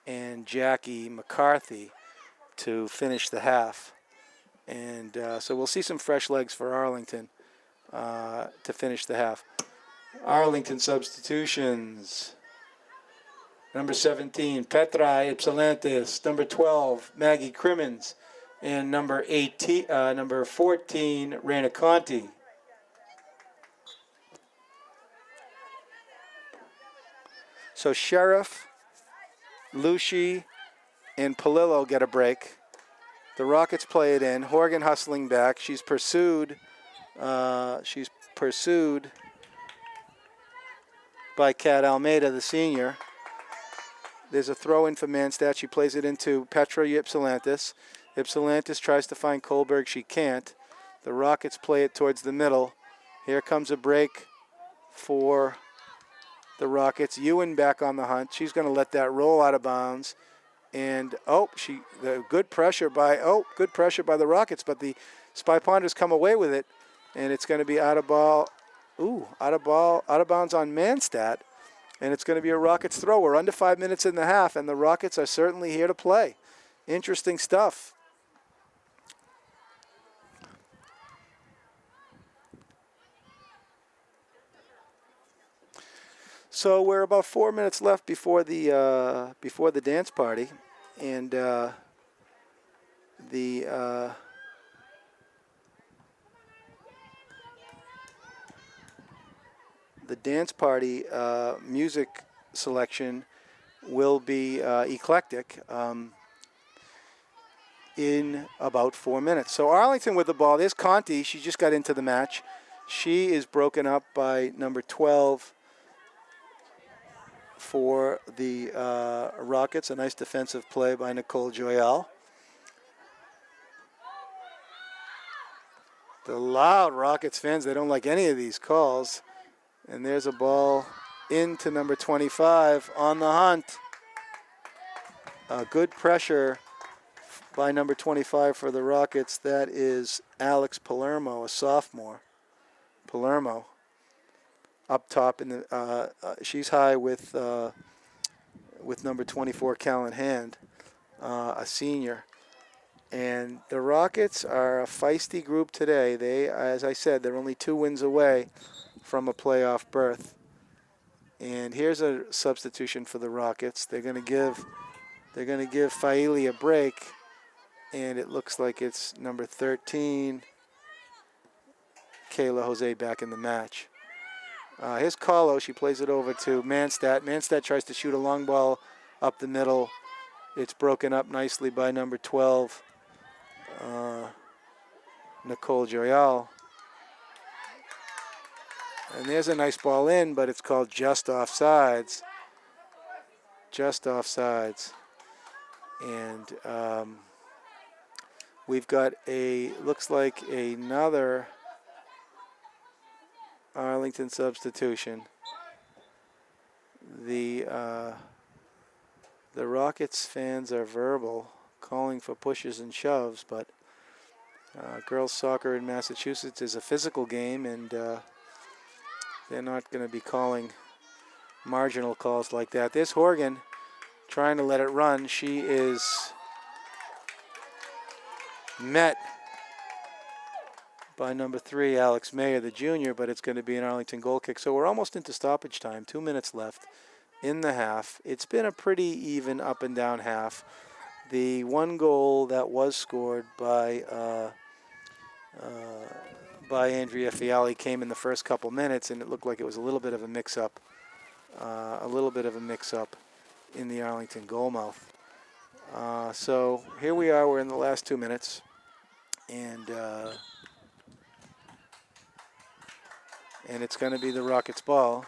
and Jackie McCarthy to finish the half. And so we'll see some fresh legs for Arlington to finish the half. Arlington substitutions. Number 17, Petra Ypsilantis. Number 12, Maggie Crimmins. And number 14, Raina Conti. So Sheriff, Lucy, and Palillo get a break. The Rockets play it in. Horgan hustling back. She's pursued by Kat Almeida, the senior. There's a throw in for Manstad. She plays it into Petra Ypsilantis. Ypsilantis tries to find Kohlberg. She can't. The Rockets play it towards the middle. Here comes a break for the Rockets. Ewan back on the hunt. She's going to let that roll out of bounds. And good pressure by the Rockets, but the Spy Ponders come away with it, and it's going to be out of bounds on Manstad, and it's going to be a Rockets throw. We're under 5 minutes in the half, and the Rockets are certainly here to play. Interesting stuff. So we're about 4 minutes left before the dance party, and the dance party music selection will be eclectic in about 4 minutes. So Arlington with the ball. There's Conti. She just got into the match. She is broken up by number 12. for the Rockets. A nice defensive play by Nicole Joyal. The loud Rockets fans, they don't like any of these calls. And there's a ball into number 25 on the hunt. Good pressure by number 25 for the Rockets. That is Alex Palermo, a sophomore. Palermo up top in the she's high with number 24 Callan Hand, a senior. And the Rockets are a feisty group today. They, as I said, they're only 2 wins away from a playoff berth. And here's a substitution for the Rockets. They're going to give Faili a break, and it looks like it's number 13, Kayla Jose, back in the match. Here's Kahlo. She plays it over to Manstadt. Manstadt tries to shoot a long ball up the middle. It's broken up nicely by number 12, Nicole Joyal. And there's a nice ball in, but it's called just offsides. Just offsides. And we've got looks like another Arlington substitution. The Rockets fans are verbal, calling for pushes and shoves, but girls soccer in Massachusetts is a physical game, and they're not going to be calling marginal calls like that. There's Horgan trying to let it run. She is met by number 3, Alex Mayer, the junior, but it's going to be an Arlington goal kick. So we're almost into stoppage time, 2 minutes left in the half. It's been a pretty even up and down half. The one goal that was scored by Andrea Fiali came in the first couple minutes, and it looked like it was a little bit of a mix-up, in the Arlington goal mouth. So here we are. We're in the last 2 minutes, and it's going to be the Rockets' ball.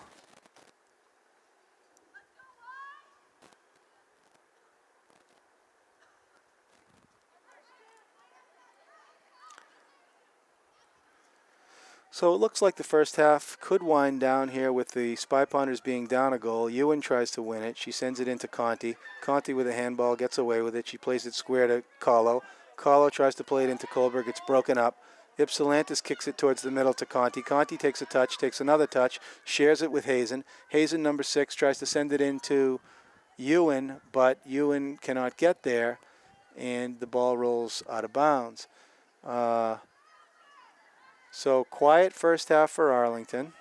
So it looks like the first half could wind down here with the Spy Ponders being down a goal. Ewan tries to win it. She sends it into Conti. Conti with a handball gets away with it. She plays it square to Kahlo. Kahlo tries to play it into Kohlberg. It's broken up. Ypsilantis kicks it towards the middle to Conti. Conti takes a touch, takes another touch, shares it with Hazen. Hazen, number 6, tries to send it into Ewan, but Ewan cannot get there, and the ball rolls out of bounds. So quiet first half for Arlington.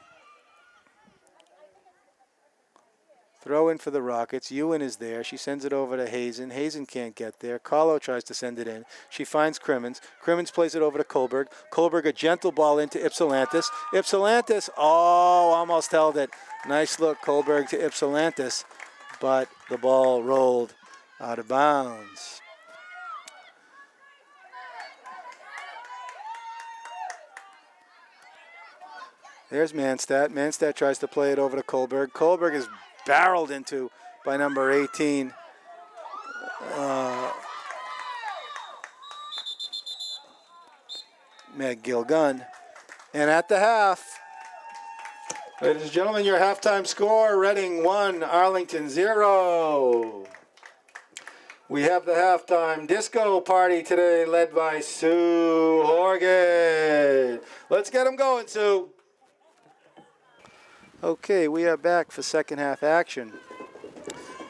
Throw in for the Rockets. Ewan is there. She sends it over to Hazen. Hazen can't get there. Kahlo tries to send it in. She finds Crimmins. Crimmins plays it over to Kohlberg. Kohlberg, a gentle ball into Ypsilantis. Ypsilantis, almost held it. Nice look, Kohlberg to Ypsilantis, but the ball rolled out of bounds. There's Manstadt. Manstadt tries to play it over to Kohlberg. Kohlberg is barreled into by number 18. Meg Gilgun. And at the half, ladies and gentlemen, your halftime score, Reading 1, Arlington 0. We have the halftime disco party today led by Sue Horgan. Let's get them going, Sue. Okay, we are back for second half action.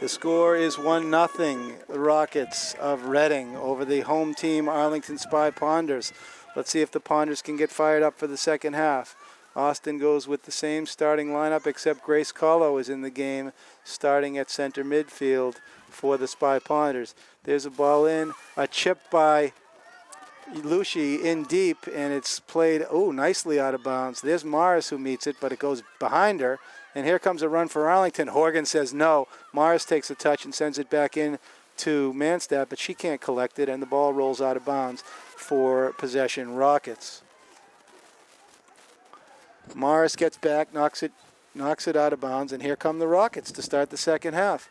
The score is 1-0, the Rockets of Reading over the home team Arlington Spy Ponders. Let's see if the Ponders can get fired up for the second half. Austin goes with the same starting lineup, except Grace Kahlo is in the game, starting at center midfield for the Spy Ponders. There's a ball in, a chip by Lucy in deep, and it's played nicely out of bounds. There's Morris who meets it, but it goes behind her. And here comes a run for Arlington. Horgan says no. Morris takes a touch and sends it back in to Manstadt, but she can't collect it, and the ball rolls out of bounds for possession Rockets. Morris gets back, knocks it knocks it out of bounds, and here come the Rockets to start the second half.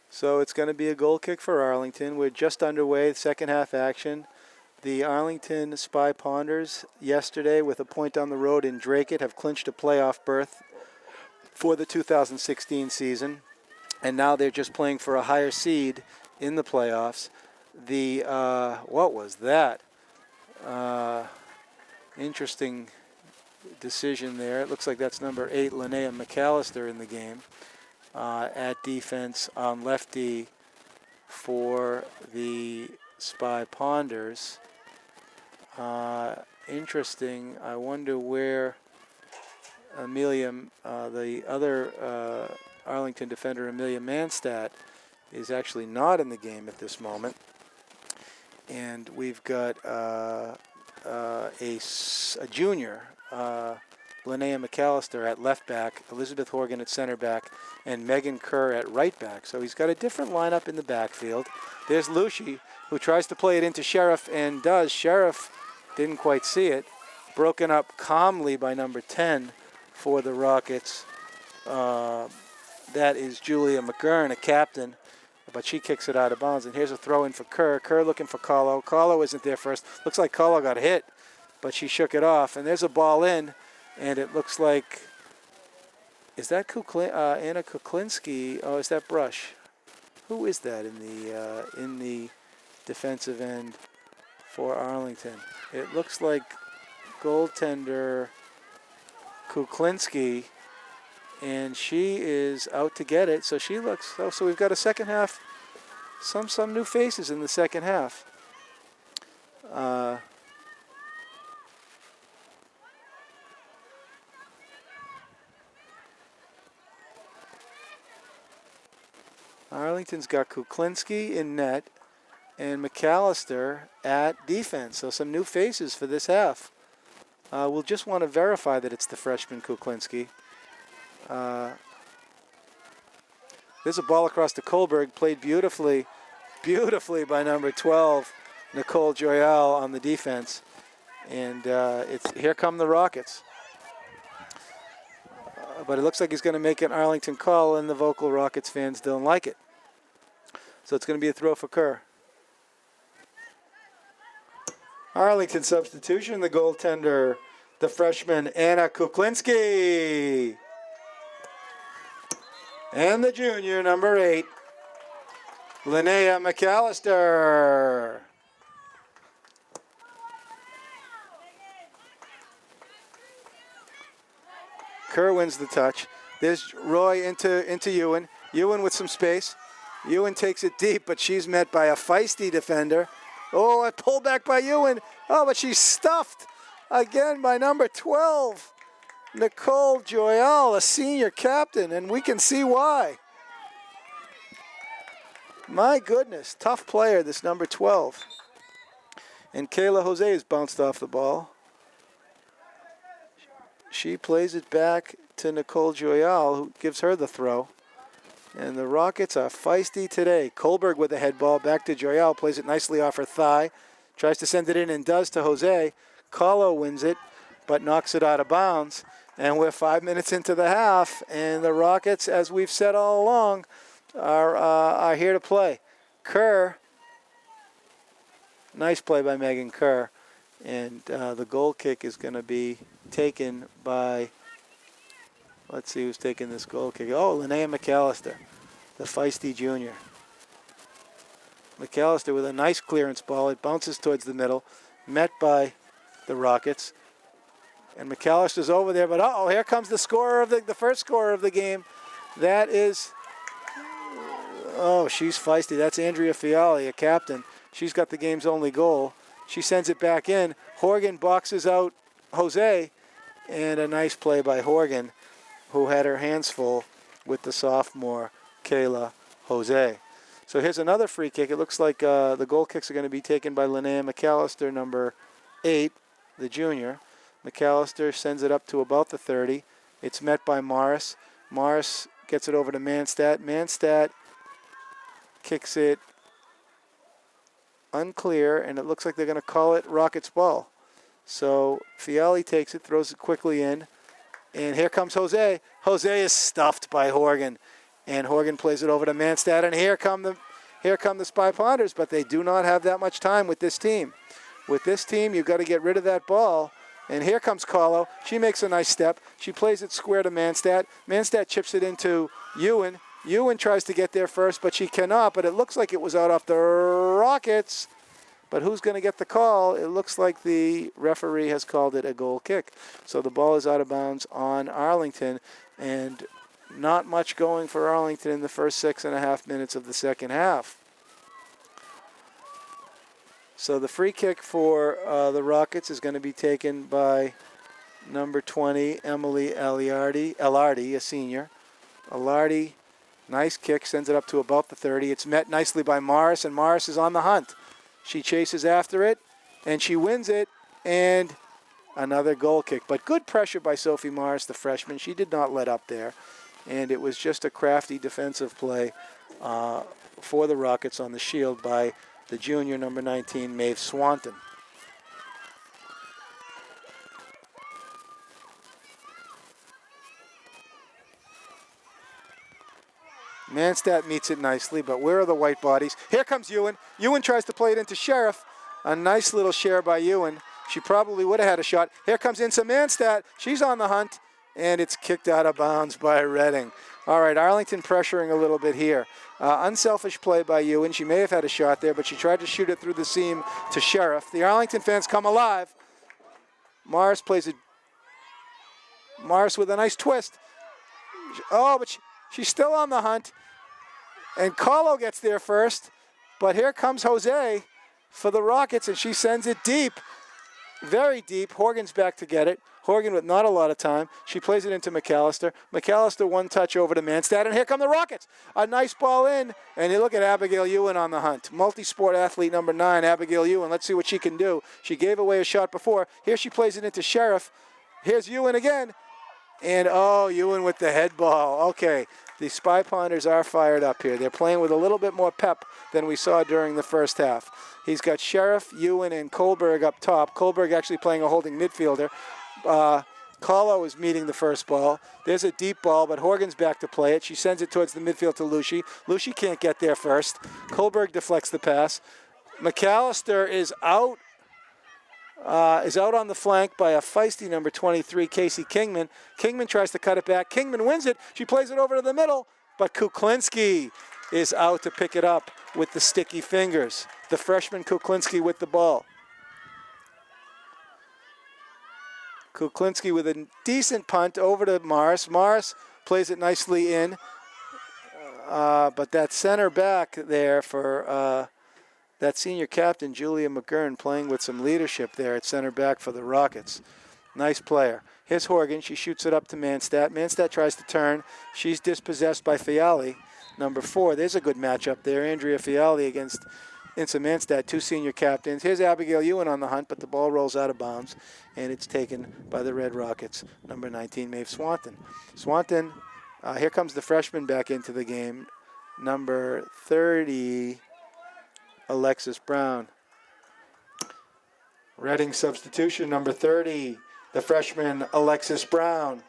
So it's going to be a goal kick for Arlington. We're just underway, second half action. The Arlington Spy Ponders yesterday, with a point on the road in Dracut, have clinched a playoff berth for the 2016 season. And now they're just playing for a higher seed in the playoffs. The, what was that? Interesting decision there. It looks like that's number 8, Linnea McAllister, in the game. At defense on lefty for the Spy Ponders. Interesting. I wonder where Amelia, the other Arlington defender, Amelia Manstadt, is actually not in the game at this moment. And we've got a junior, Linnea McAllister at left back, Elizabeth Horgan at center back, and Megan Kerr at right back. So he's got a different lineup in the backfield. There's Lucy, who tries to play it into Sheriff and does. Sheriff didn't quite see it. Broken up calmly by number 10 for the Rockets. That is Julia McGurn, a captain, but she kicks it out of bounds. And here's a throw in for Kerr. Kerr looking for Kahlo. Kahlo isn't there first. Looks like Kahlo got hit, but she shook it off. And there's a ball in. And it looks like, is that Anna Kuklinski? Oh, is that Brush? Who is that in the defensive end for Arlington? It looks like goaltender Kuklinski, and she is out to get it. So she looks. Oh, so we've got a second half. Some new faces in the second half. Arlington's got Kuklinski in net and McAllister at defense. So some new faces for this half. We'll just want to verify that it's the freshman Kuklinski. There's a ball across to Kohlberg, played beautifully by number 12, Nicole Joyal, on the defense. And here come the Rockets. But it looks like he's going to make an Arlington call, and the vocal Rockets fans don't like it. So it's going to be a throw for Kerr. Arlington substitution, the goaltender, the freshman Anna Kuklinski. And the junior, number 8, Linnea McAllister. Kerr wins the touch. There's Roy into Ewan. Ewan with some space. Ewan takes it deep, but she's met by a feisty defender. Oh, a pullback by Ewan. Oh, but she's stuffed again by number 12, Nicole Joyal, a senior captain, and we can see why. My goodness, tough player, this number 12. And Kayla Jose has bounced off the ball. She plays it back to Nicole Joyal, who gives her the throw. And the Rockets are feisty today. Kohlberg with the head ball, back to Joyal, plays it nicely off her thigh. Tries to send it in and does to Jose. Kahlo wins it, but knocks it out of bounds. And we're 5 minutes into the half, and the Rockets, as we've said all along, are here to play. Kerr, nice play by Megan Kerr. And the goal kick is going to be taken by, let's see who's taking this goal kick. Oh, Linnea McAllister, the feisty junior. McAllister with a nice clearance ball. It bounces towards the middle, met by the Rockets. And McAllister's over there, but uh-oh, here comes the scorer of the first scorer of the game. That is, oh, she's feisty. That's Andrea Fiali, a captain. She's got the game's only goal. She sends it back in. Horgan boxes out Jose, and a nice play by Horgan, who had her hands full with the sophomore Kayla Jose. So here's another free kick. It looks like the goal kicks are going to be taken by Linnea McAllister, number 8, the junior. McAllister sends it up to about the 30. It's met by Morris. Morris gets it over to Manstad. Manstad kicks it unclear, and it looks like they're going to call it Rockets ball. So Fiali takes it, throws it quickly in, and here comes Jose. Jose is stuffed by Horgan, and Horgan plays it over to Manstad, and here come the Spy Ponders, but they do not have that much time with this team. With this team, you've got to get rid of that ball. And here comes Kahlo. She makes a nice step. She plays it square to Manstad. Manstad chips it into Ewan. Ewan tries to get there first, but she cannot. But it looks like it was out off the Rockets. But who's going to get the call? It looks like the referee has called it a goal kick. So the ball is out of bounds on Arlington. And not much going for Arlington in the first 6.5 minutes of the second half. So the free kick for the Rockets is going to be taken by number 20, Emily Elardi, a senior. Elardi, nice kick, sends it up to about the 30. It's met nicely by Morris, and Morris is on the hunt. She chases after it, and she wins it, and another goal kick. But good pressure by Sophie Morris, the freshman. She did not let up there, and it was just a crafty defensive play for the Rockets on the shield by the junior, number 19, Maeve Swanton. Manstad meets it nicely, but where are the white bodies? Here comes Ewan. Ewan tries to play it into Sheriff. A nice little share by Ewan. She probably would have had a shot. Here comes Insa Manstad. She's on the hunt, and it's kicked out of bounds by Redding. All right, Arlington pressuring a little bit here. Unselfish play by Ewan. She may have had a shot there, but she tried to shoot it through the seam to Sheriff. The Arlington fans come alive. Morris plays it. Morris with a nice twist. Oh, but she's still on the hunt. And Kahlo gets there first. But here comes Jose for the Rockets, and she sends it deep. Very deep. Horgan's back to get it. Horgan with not a lot of time. She plays it into McAllister. McAllister one touch over to Manstad, and here come the Rockets. A nice ball in, and you look at Abigail Ewan on the hunt. Multi-sport athlete number 9, Abigail Ewan. Let's see what she can do. She gave away a shot before. Here she plays it into Sheriff. Here's Ewan again. And, oh, Ewan with the head ball. Okay, the Spy Ponders are fired up here. They're playing with a little bit more pep than we saw during the first half. He's got Sheriff, Ewan, and Kohlberg up top. Kohlberg actually playing a holding midfielder. Kahlo is meeting the first ball. There's a deep ball, but Horgan's back to play it. She sends it towards the midfield to Lucy. Lucy can't get there first. Kohlberg deflects the pass. McAllister is out on the flank by a feisty number 23, Casey Kingman. Kingman tries to cut it back. Kingman wins it. She plays it over to the middle, but Kuklinski is out to pick it up with the sticky fingers. The freshman Kuklinski with the ball. Kuklinski with a decent punt over to Morris. Morris plays it nicely in. But that center back there for that senior captain, Julia McGurn, playing with some leadership there at center back for the Rockets. Nice player. Here's Horgan. She shoots it up to Manstad. Manstad tries to turn. She's dispossessed by Fiali, number 4. There's a good matchup there. Andrea Fiali against Insa Manstad, 2 senior captains. Here's Abigail Ewan on the hunt, but the ball rolls out of bounds, and it's taken by the Red Rockets, number 19, Maeve Swanton. Swanton, here comes the freshman back into the game, number 30, Alexis Brown. Reading substitution, number 30, the freshman, Alexis Brown.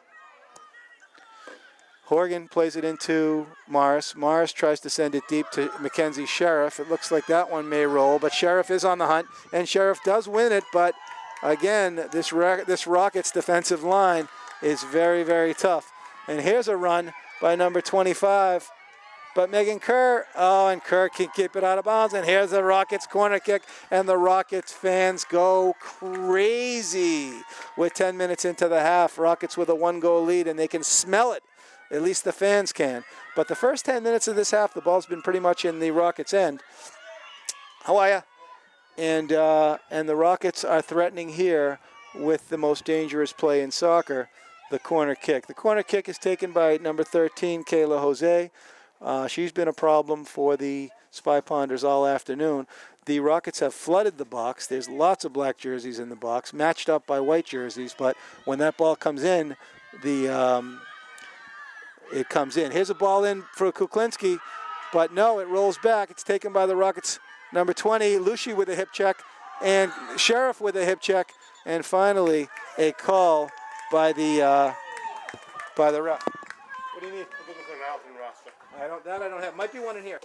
Horgan plays it into Morris. Morris tries to send it deep to Mackenzie Sheriff. It looks like that one may roll, but Sheriff is on the hunt, and Sheriff does win it, but again, this Rockets defensive line is very, very tough. And here's a run by number 25, but Megan Kerr, and Kerr can keep it out of bounds, and here's the Rockets corner kick, and the Rockets fans go crazy with 10 minutes into the half. Rockets with a 1-goal lead, and they can smell it. At least the fans can. But the first 10 minutes of this half, the ball's been pretty much in the Rockets' end. How are you? And the Rockets are threatening here with the most dangerous play in soccer, the corner kick. The corner kick is taken by number 13, Kayla Jose. She's been a problem for the Spy Ponders all afternoon. The Rockets have flooded the box. There's lots of black jerseys in the box, matched up by white jerseys. But when that ball comes in, it comes in. Here's a ball in for Kuklinski, but no, it rolls back. It's taken by the Rockets' number 20, Lushi with a hip check, and Sheriff with a hip check, and finally a call by the ref. What do you need? I don't have. Might be one in here.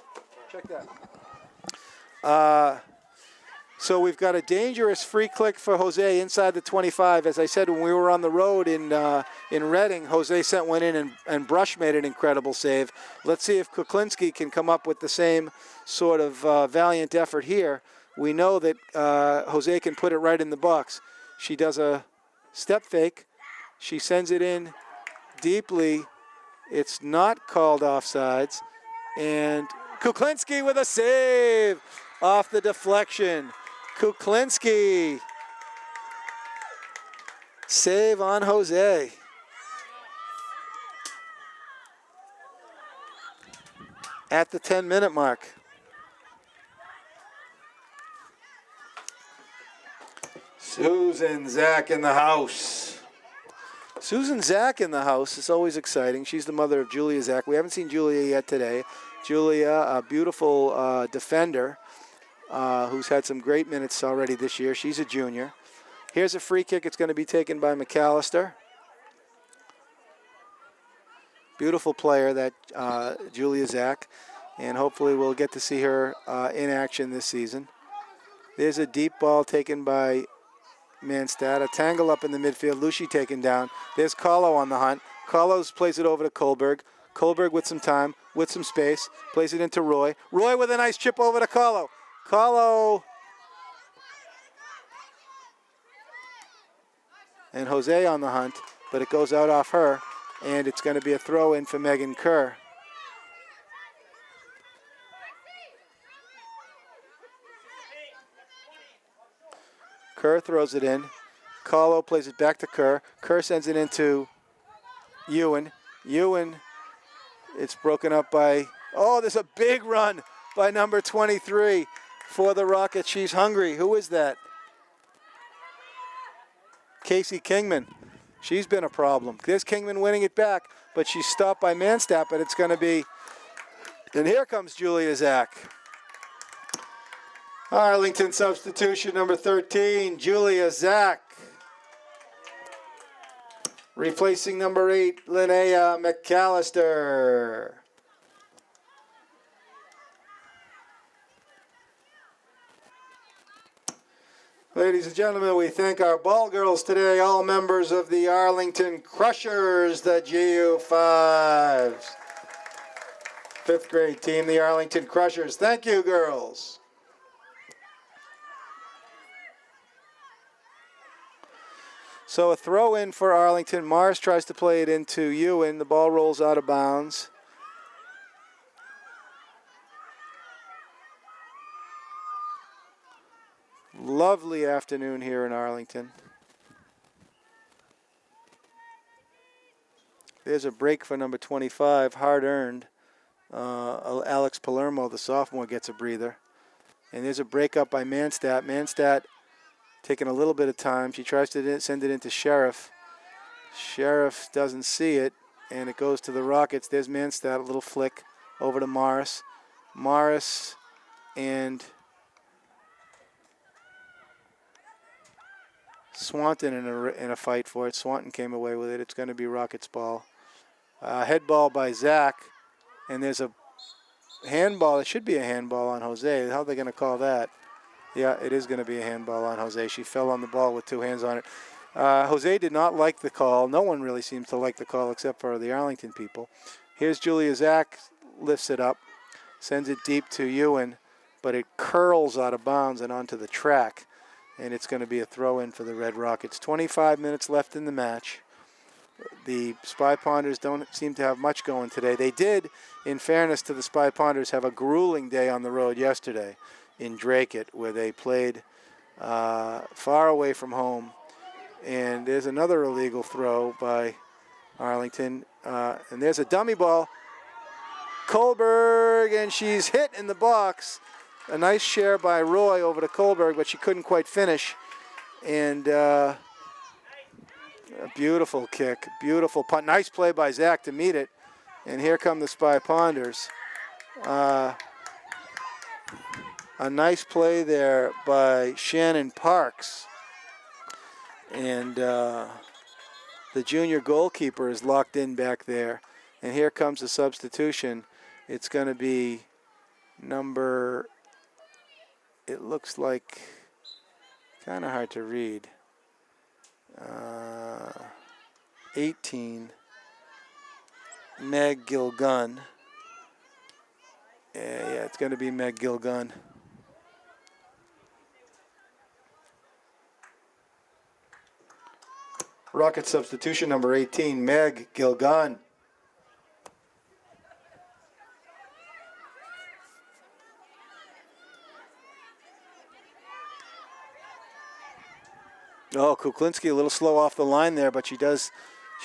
Check that. So we've got a dangerous free click for Jose inside the 25. As I said, when we were on the road in Reading, Jose sent one in and Brush made an incredible save. Let's see if Kuklinski can come up with the same sort of valiant effort here. We know that Jose can put it right in the box. She does a step fake. She sends it in deeply. It's not called offsides. And Kuklinski with a save off the deflection. Kuklinski. Save on Jose. At the 10-minute mark. Susan Zach in the house. Susan Zach in the house is always exciting. She's the mother of Julia Zach. We haven't seen Julia yet today. Julia, a beautiful defender who's had some great minutes already this year. She's a junior. Here's a free kick. It's going to be taken by McAllister. Beautiful player, that Julia Zach. And hopefully we'll get to see her in action this season. There's a deep ball taken by Manstad. A tangle up in the midfield. Lushi taken down. There's Kahlo on the hunt. Kahlo plays it over to Kohlberg. Kohlberg with some time, with some space. Plays it into Roy. Roy with a nice chip over to Kahlo. Kahlo. And Jose on the hunt, but it goes out off her. And it's going to be a throw in for Megan Kerr. Kerr throws it in. Kahlo plays it back to Kerr. Kerr sends it into Ewan. Ewan, it's broken up by, oh, there's a big run by number 23 for the Rockets. She's hungry. Who is that? Casey Kingman. She's been a problem. There's Kingman winning it back, but she's stopped by Manstap, but it's going to be, and here comes Julia Zach. Arlington substitution number 13, Julia Zach. Replacing number 8, Linnea McAllister. Ladies and gentlemen, we thank our ball girls today, all members of the Arlington Crushers, the GU5s. 5th grade team, the Arlington Crushers. Thank you, girls. So a throw in for Arlington. Mars tries to play it into Ewan. The ball rolls out of bounds. Lovely afternoon here in Arlington. There's a break for number 25, hard earned. Alex Palermo, the sophomore, gets a breather. And there's a break up by Manstad. Manstad taking a little bit of time. She tries to send it into Sheriff. Sheriff doesn't see it, and it goes to the Rockets. There's Manstad, a little flick over to Morris. Morris and Swanton in a fight for it. Swanton came away with it. It's going to be Rockets ball. Head ball by Zach, and there's a handball. It should be a handball on Jose. How are they going to call that? Yeah, it is going to be a handball on Jose. She fell on the ball with 2 hands on it. Jose did not like the call. No one really seems to like the call except for the Arlington people. Here's Julia Zach, lifts it up, sends it deep to Ewan, but it curls out of bounds and onto the track. And it's going to be a throw-in for the Red Rockets. 25 minutes left in the match. The Spy Ponders don't seem to have much going today. They did, in fairness to the Spy Ponders, have a grueling day on the road yesterday in Dracut, where they played far away from home. And there's another illegal throw by Arlington. And there's a dummy ball. Kohlberg, and she's hit in the box. A nice share by Roy over to Kohlberg, but she couldn't quite finish. And a beautiful kick, beautiful punt. Nice play by Zach to meet it. And here come the Spy Ponders. A nice play there by Shannon Parks. And the junior goalkeeper is locked in back there. And here comes the substitution. It's going to be number, it looks like, kind of hard to read, 18, Meg Gilgun. Yeah, it's going to be Meg Gilgun. Rocket substitution number 18, Meg Gilgun. Oh, Kuklinski a little slow off the line there, but she does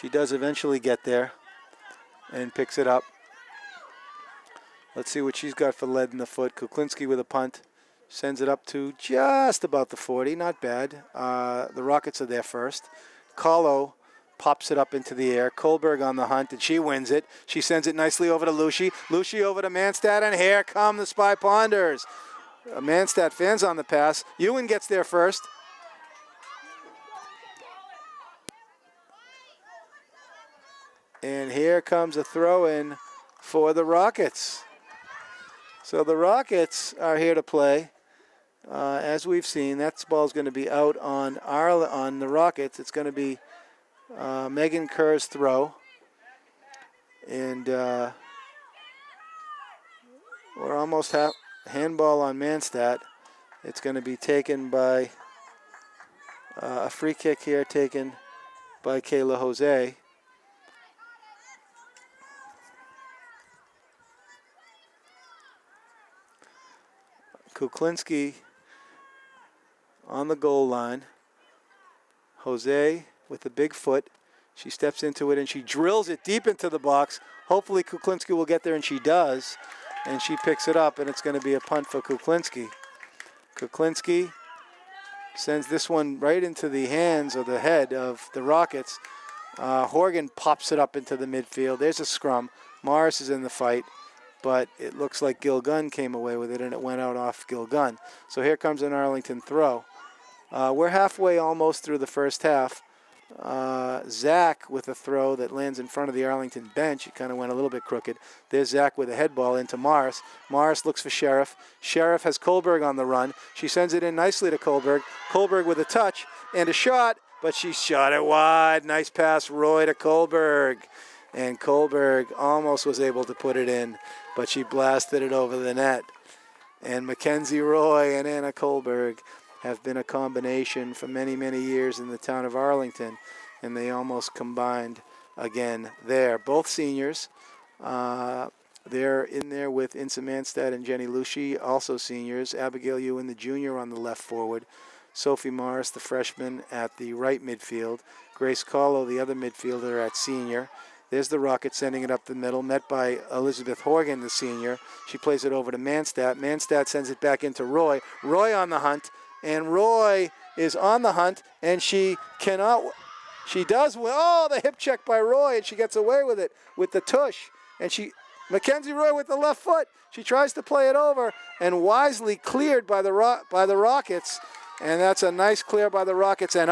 eventually get there and picks it up. Let's see what she's got for lead in the foot. Kuklinski with a punt. Sends it up to just about the 40. Not bad. The Rockets are there first. Kahlo pops it up into the air. Kohlberg on the hunt, and she wins it. She sends it nicely over to Lucy. Lucy over to Manstad, and here come the Spy Ponders. Manstad fans on the pass. Ewan gets there first. And here comes a throw-in for the Rockets. So the Rockets are here to play. As we've seen, that ball's going to be out on the Rockets. It's going to be Megan Kerr's throw. And we're almost handball on Manstad. It's going to be taken by a free kick here taken by Kayla Jose. Kuklinski on the goal line. Jose with the big foot. She steps into it and she drills it deep into the box. Hopefully Kuklinski will get there, and she does. And she picks it up, and it's going to be a punt for Kuklinski. Kuklinski sends this one right into the hands or the head of the Rockets. Horgan pops it up into the midfield. There's a scrum. Morris is in the fight, but it looks like Gilgun came away with it, and it went out off Gilgun. So here comes an Arlington throw. We're halfway almost through the first half. Zach with a throw that lands in front of the Arlington bench. It kind of went a little bit crooked. There's Zach with a head ball into Morris. Morris looks for Sheriff. Sheriff has Kohlberg on the run. She sends it in nicely to Kohlberg. Kohlberg with a touch and a shot, but she shot it wide. Nice pass, Roy to Kohlberg. And Kohlberg almost was able to put it in, but she blasted it over the net. And Mackenzie Roy and Anna Kohlberg have been a combination for many, many years in the town of Arlington, and they almost combined again there. Both seniors. They're in there with Insa Manstad and Jenny Lucy, also seniors. Abigail Ewan, the junior, on the left forward. Sophie Morris, the freshman, at the right midfield. Grace Kahlo, the other midfielder, at senior. There's the Rocket sending it up the middle, met by Elizabeth Horgan, the senior. She plays it over to Manstad. Manstad sends it back into Roy. Roy on the hunt, and Roy is on the hunt, and she cannot. She does. Oh, the hip check by Roy, and she gets away with it with the tush. And Mackenzie Roy with the left foot. She tries to play it over, and wisely cleared by the Rockets. And that's a nice clear by the Rockets. And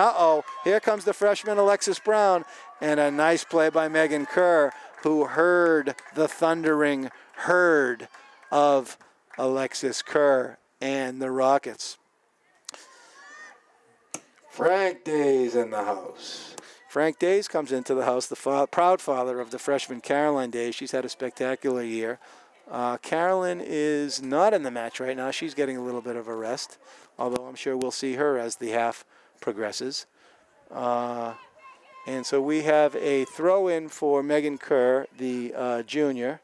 here comes the freshman Alexis Brown. And a nice play by Megan Kerr, who heard the thundering herd of Alexis Kerr and the Rockets. Frank Days in the house. Frank Days comes into the house, the proud father of the freshman Caroline Days. She's had a spectacular year. Carolyn is not in the match right now. She's getting a little bit of a rest, although I'm sure we'll see her as the half progresses. And so we have a throw-in for Megan Kerr, the junior.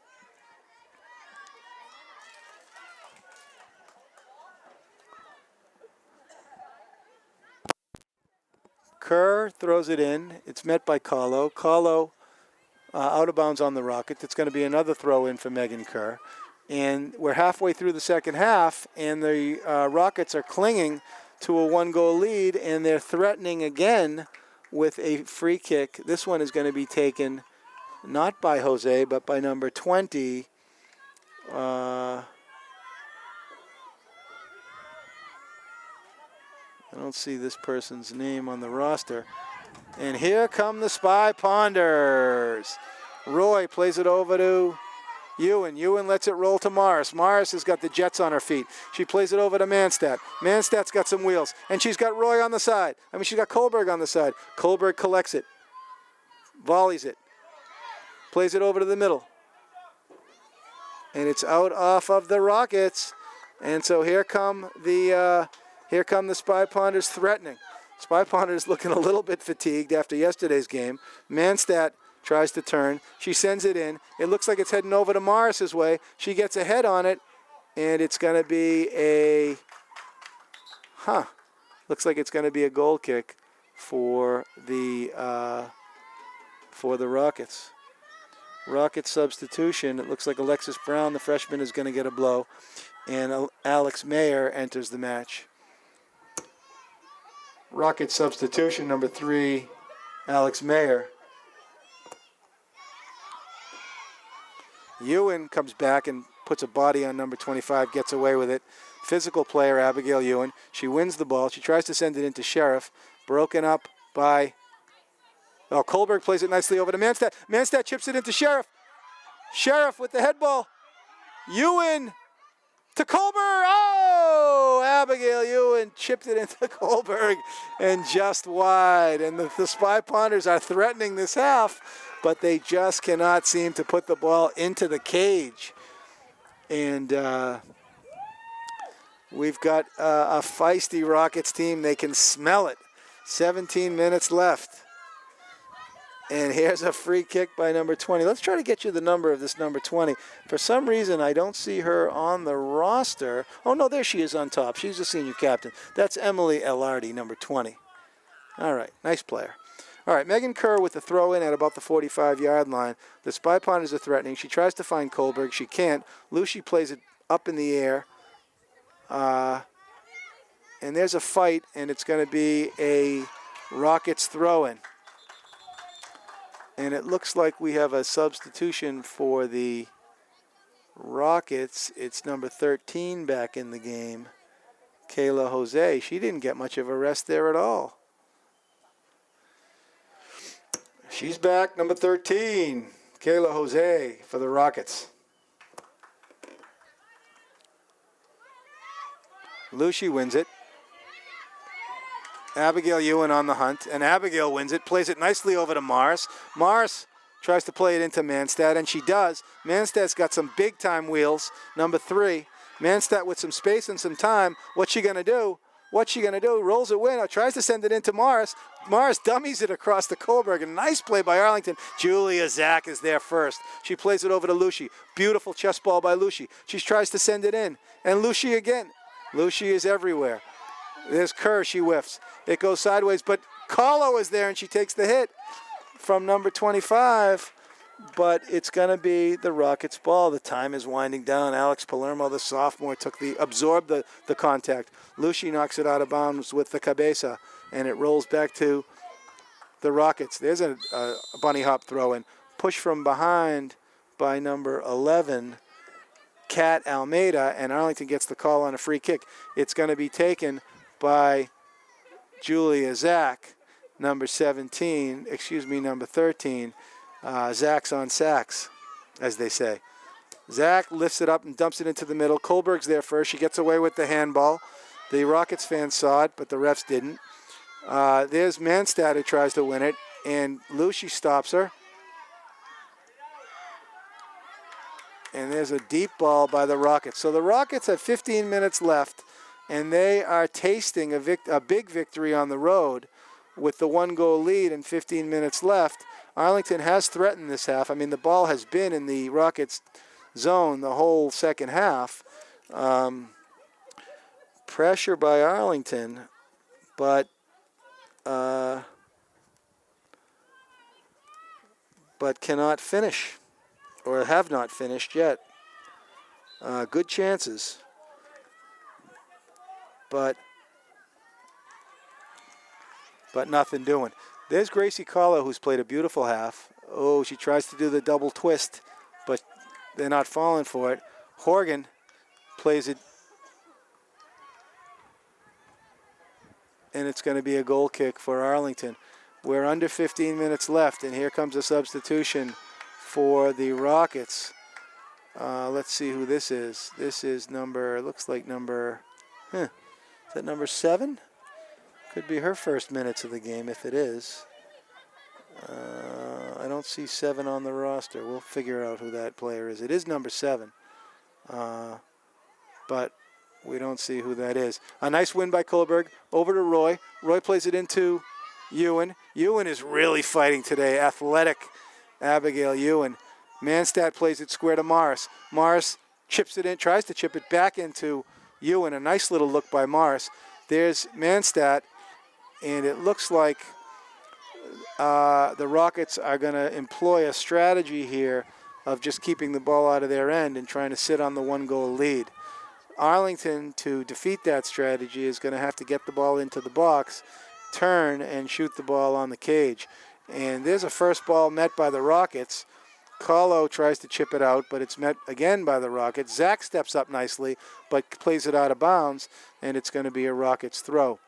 Kerr throws it in. It's met by Kahlo. Kahlo out of bounds on the Rocket. It's going to be another throw-in for Megan Kerr. And we're halfway through the second half, and the Rockets are clinging to a one-goal lead, and they're threatening again with a free kick. This one is going to be taken not by Jose, but by number 20. I don't see this person's name on the roster. And here come the Spy Ponders. Roy plays it over to Ewan. Ewan lets it roll to Morris. Morris has got the Jets on her feet. She plays it over to Manstadt. Manstadt's got some wheels. And she's got Roy on the side. She's got Kohlberg on the side. Kohlberg collects it. Volleys it. Plays it over to the middle. And it's out off of the Rockets. And so here come the Spy Ponders threatening. Spy Ponders looking a little bit fatigued after yesterday's game. Manstadt tries to turn. She sends it in. It looks like it's heading over to Morris's way. She gets a head on it, and it's going to be a, looks like it's going to be a goal kick for the Rockets. Rockets substitution. It looks like Alexis Brown, the freshman, is going to get a blow, and Alex Mayer enters the match. Rocket substitution, number 3, Alex Mayer. Ewan comes back and puts a body on number 25, gets away with it. Physical player, Abigail Ewan. She wins the ball. She tries to send it into Sheriff. Broken up by... Oh, Kohlberg plays it nicely over to Manstadt. Manstadt chips it into Sheriff. Sheriff with the head ball. Ewan to Kohlberg. Oh, Abigail Ewan chipped it into Kohlberg and just wide. And the Spy Ponders are threatening this half, but they just cannot seem to put the ball into the cage. And we've got a feisty Rockets team. They can smell it. 17 minutes left. And here's a free kick by number 20. Let's try to get you the number of this number 20. For some reason, I don't see her on the roster. Oh, no, there she is on top. She's the senior captain. That's Emily Elardi, number 20. All right, nice player. All right, Megan Kerr with the throw-in at about the 45-yard line. The Spy Ponders are threatening. She tries to find Kohlberg. She can't. Lucy plays it up in the air. And there's a fight, and it's going to be a Rockets throw-in. And it looks like we have a substitution for the Rockets. It's number 13 back in the game, Kayla Jose. She didn't get much of a rest there at all. She's back, number 13, Kayla Jose for the Rockets. Lucy wins it. Abigail Ewan on the hunt, and Abigail wins it, plays it nicely over to Morris. Morris tries to play it into Manstadt, and she does. Manstadt's got some big-time wheels, number 3. Manstadt with some space and some time. What's she going to do? Rolls it in, tries to send it into Morris. Morris dummies it across to Kohlberg. A nice play by Arlington. Julia Zach is there first. She plays it over to Lucy. Beautiful chest ball by Lucy. She tries to send it in, and Lucy again. Lucy is everywhere. There's Kerr, she whiffs. It goes sideways, but Carlo is there, and she takes the hit from number 25. But it's going to be the Rockets' ball. The time is winding down. Alex Palermo, the sophomore, absorbed the contact. Lucy knocks it out of bounds with the cabeza, and it rolls back to the Rockets. There's a bunny hop throw-in. Push from behind by number 11, Kat Almeida, and Arlington gets the call on a free kick. It's going to be taken by Julia Zach, number 13. Zach's on sacks, as they say. Zach lifts it up and dumps it into the middle. Kohlberg's there first. She gets away with the handball. The Rockets fans saw it, but the refs didn't. There's Manstadt who tries to win it, and Lucy stops her. And there's a deep ball by the Rockets. So the Rockets have 15 minutes left, and they are tasting a big victory on the road with the 1-goal lead and 15 minutes left. Arlington has threatened this half. I mean, the ball has been in the Rockets' zone the whole second half. Pressure by Arlington, but cannot finish, or have not finished yet. Good chances, but nothing doing. There's Gracie Carlo, who's played a beautiful half. Oh, she tries to do the double twist, but they're not falling for it. Horgan plays it, and it's going to be a goal kick for Arlington. We're under 15 minutes left, and here comes a substitution for the Rockets. Let's see who this is. This is looks like number, is that number 7? Could be her first minutes of the game if it is. I don't see 7 on the roster. We'll figure out who that player is. It is number 7, but we don't see who that is. A nice win by Kohlberg. Over to Roy. Roy plays it into Ewan. Ewan is really fighting today. Athletic Abigail Ewan. Manstad plays it square to Morris. Morris chips it in, tries to chip it back into Ewan. A nice little look by Morris. There's Manstad, and it looks like the Rockets are going to employ a strategy here of just keeping the ball out of their end and trying to sit on the 1-goal lead. Arlington, to defeat that strategy, is going to have to get the ball into the box, turn, and shoot the ball on the cage. And there's a first ball met by the Rockets. Carlo tries to chip it out, but it's met again by the Rockets. Zach steps up nicely, but plays it out of bounds, and it's going to be a Rockets throw.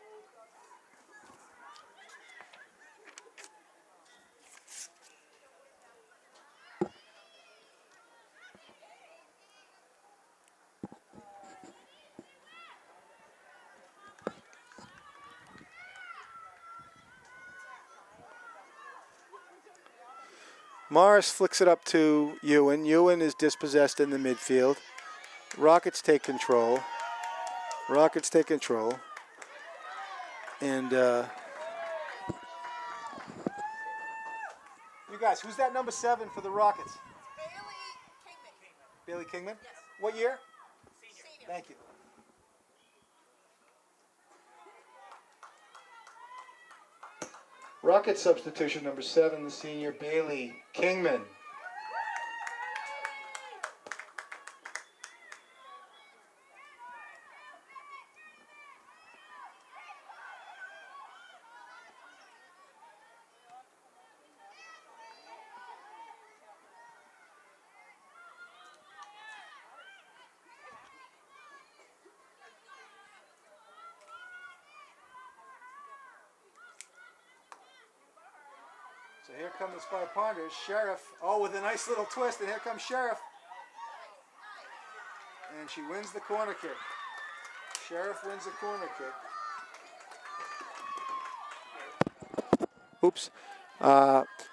Morris flicks it up to Ewan. Ewan is dispossessed in the midfield. Rockets take control. And you guys, who's that number 7 for the Rockets? Bailey Kingman. Yes. What year? Senior. Thank you. Rocket substitution number 7, the senior Bailey Kingman. So here come the Spy Ponders. Sheriff, with a nice little twist, and here comes Sheriff. And she wins the corner kick. Sheriff wins the corner kick. Oops.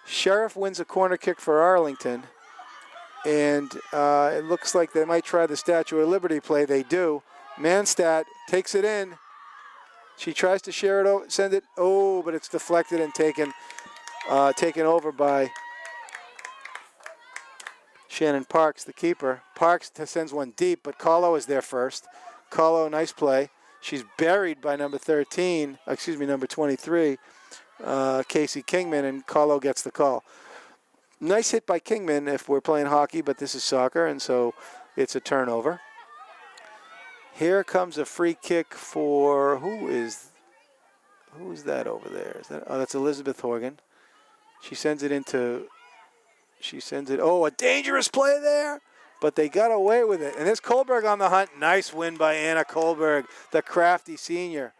Sheriff wins a corner kick for Arlington. And it looks like they might try the Statue of Liberty play. They do. Manstad takes it in. She tries to share it, send it. Oh, but it's deflected and taken over by Shannon Parks, the keeper. Parks sends one deep, but Carlo is there first. Carlo, nice play. She's buried by number 23, Casey Kingman, and Carlo gets the call. Nice hit by Kingman if we're playing hockey, but this is soccer, and so it's a turnover. Here comes a free kick for, who is that over there? That's Elizabeth Horgan. She sends it, a dangerous play there, but they got away with it. And there's Kohlberg on the hunt. Nice win by Anna Kohlberg, the crafty senior.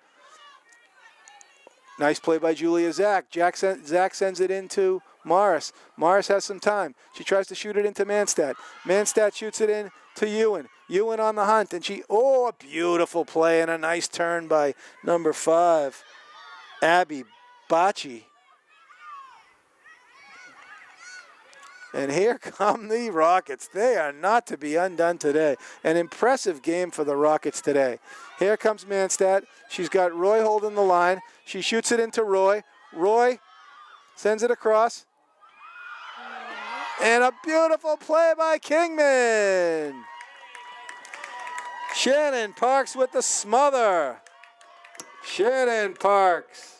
Nice play by Julia Zach. Zach sends it into Morris. Morris has some time. She tries to shoot it into Manstad. Manstad shoots it in to Ewan. Ewan on the hunt, and a beautiful play and a nice turn by number 5, Abby Bocci. And here come the Rockets. They are not to be undone today. An impressive game for the Rockets today. Here comes Manstad. She's got Roy holding the line. She shoots it into Roy. Roy sends it across. And a beautiful play by Kingman. Shannon Parks with the smother. Shannon Parks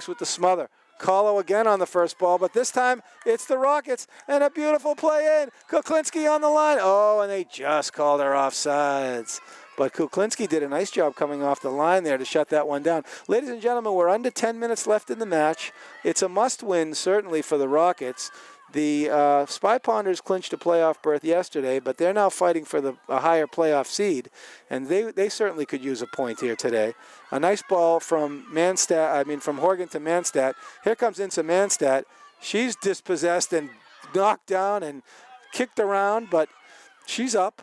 with the smother. Carlo again on the first ball, but this time it's the Rockets, and a beautiful play in. Kuklinski on the line. Oh, and they just called her offsides. But Kuklinski did a nice job coming off the line there to shut that one down. Ladies and gentlemen, we're under 10 minutes left in the match. It's a must-win, certainly, for the Rockets. The Spy Ponders clinched a playoff berth yesterday, but they're now fighting for a higher playoff seed, and they certainly could use a point here today. A nice ball from from Horgan to Manstad. Here comes Insa Manstad. She's dispossessed and knocked down and kicked around, but she's up.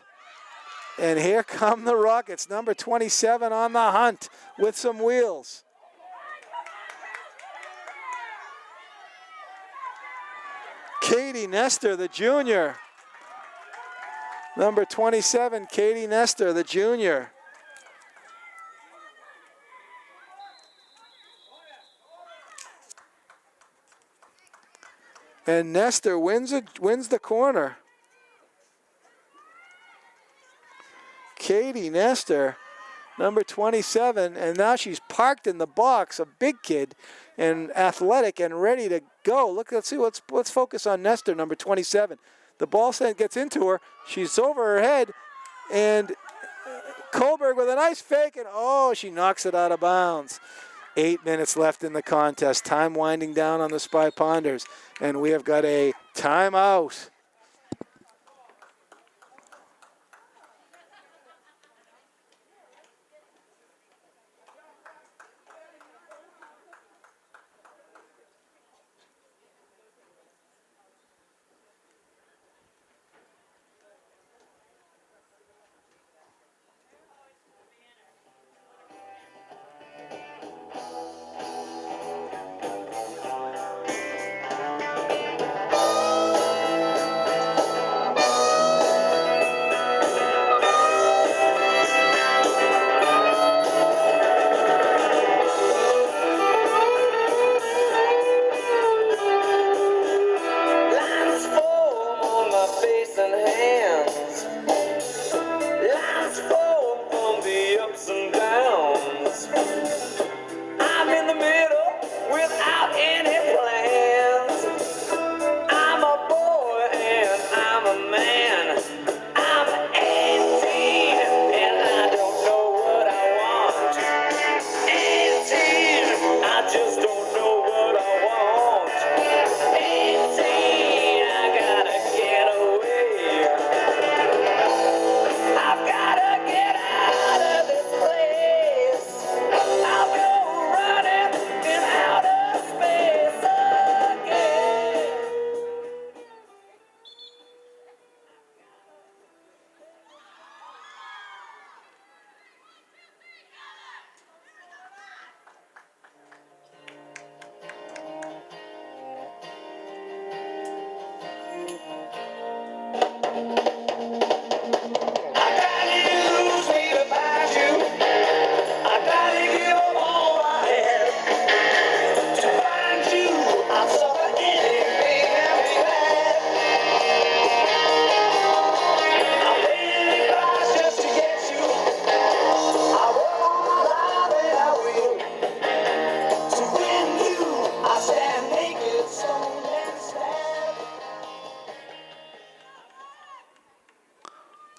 And here come the Rockets, number 27 on the hunt with some wheels. Katie Nestor, the junior. Number 27, Katie Nestor, the junior. And Nestor wins the corner. Katie Nestor, number 27, and now she's parked in the box, a big kid and athletic and ready to go. Let's focus on Nestor, number 27. The ball gets into her. She's over her head, and Kohlberg with a nice fake, and she knocks it out of bounds. 8 minutes left in the contest. Time winding down on the Spy Ponders, and we have got a timeout.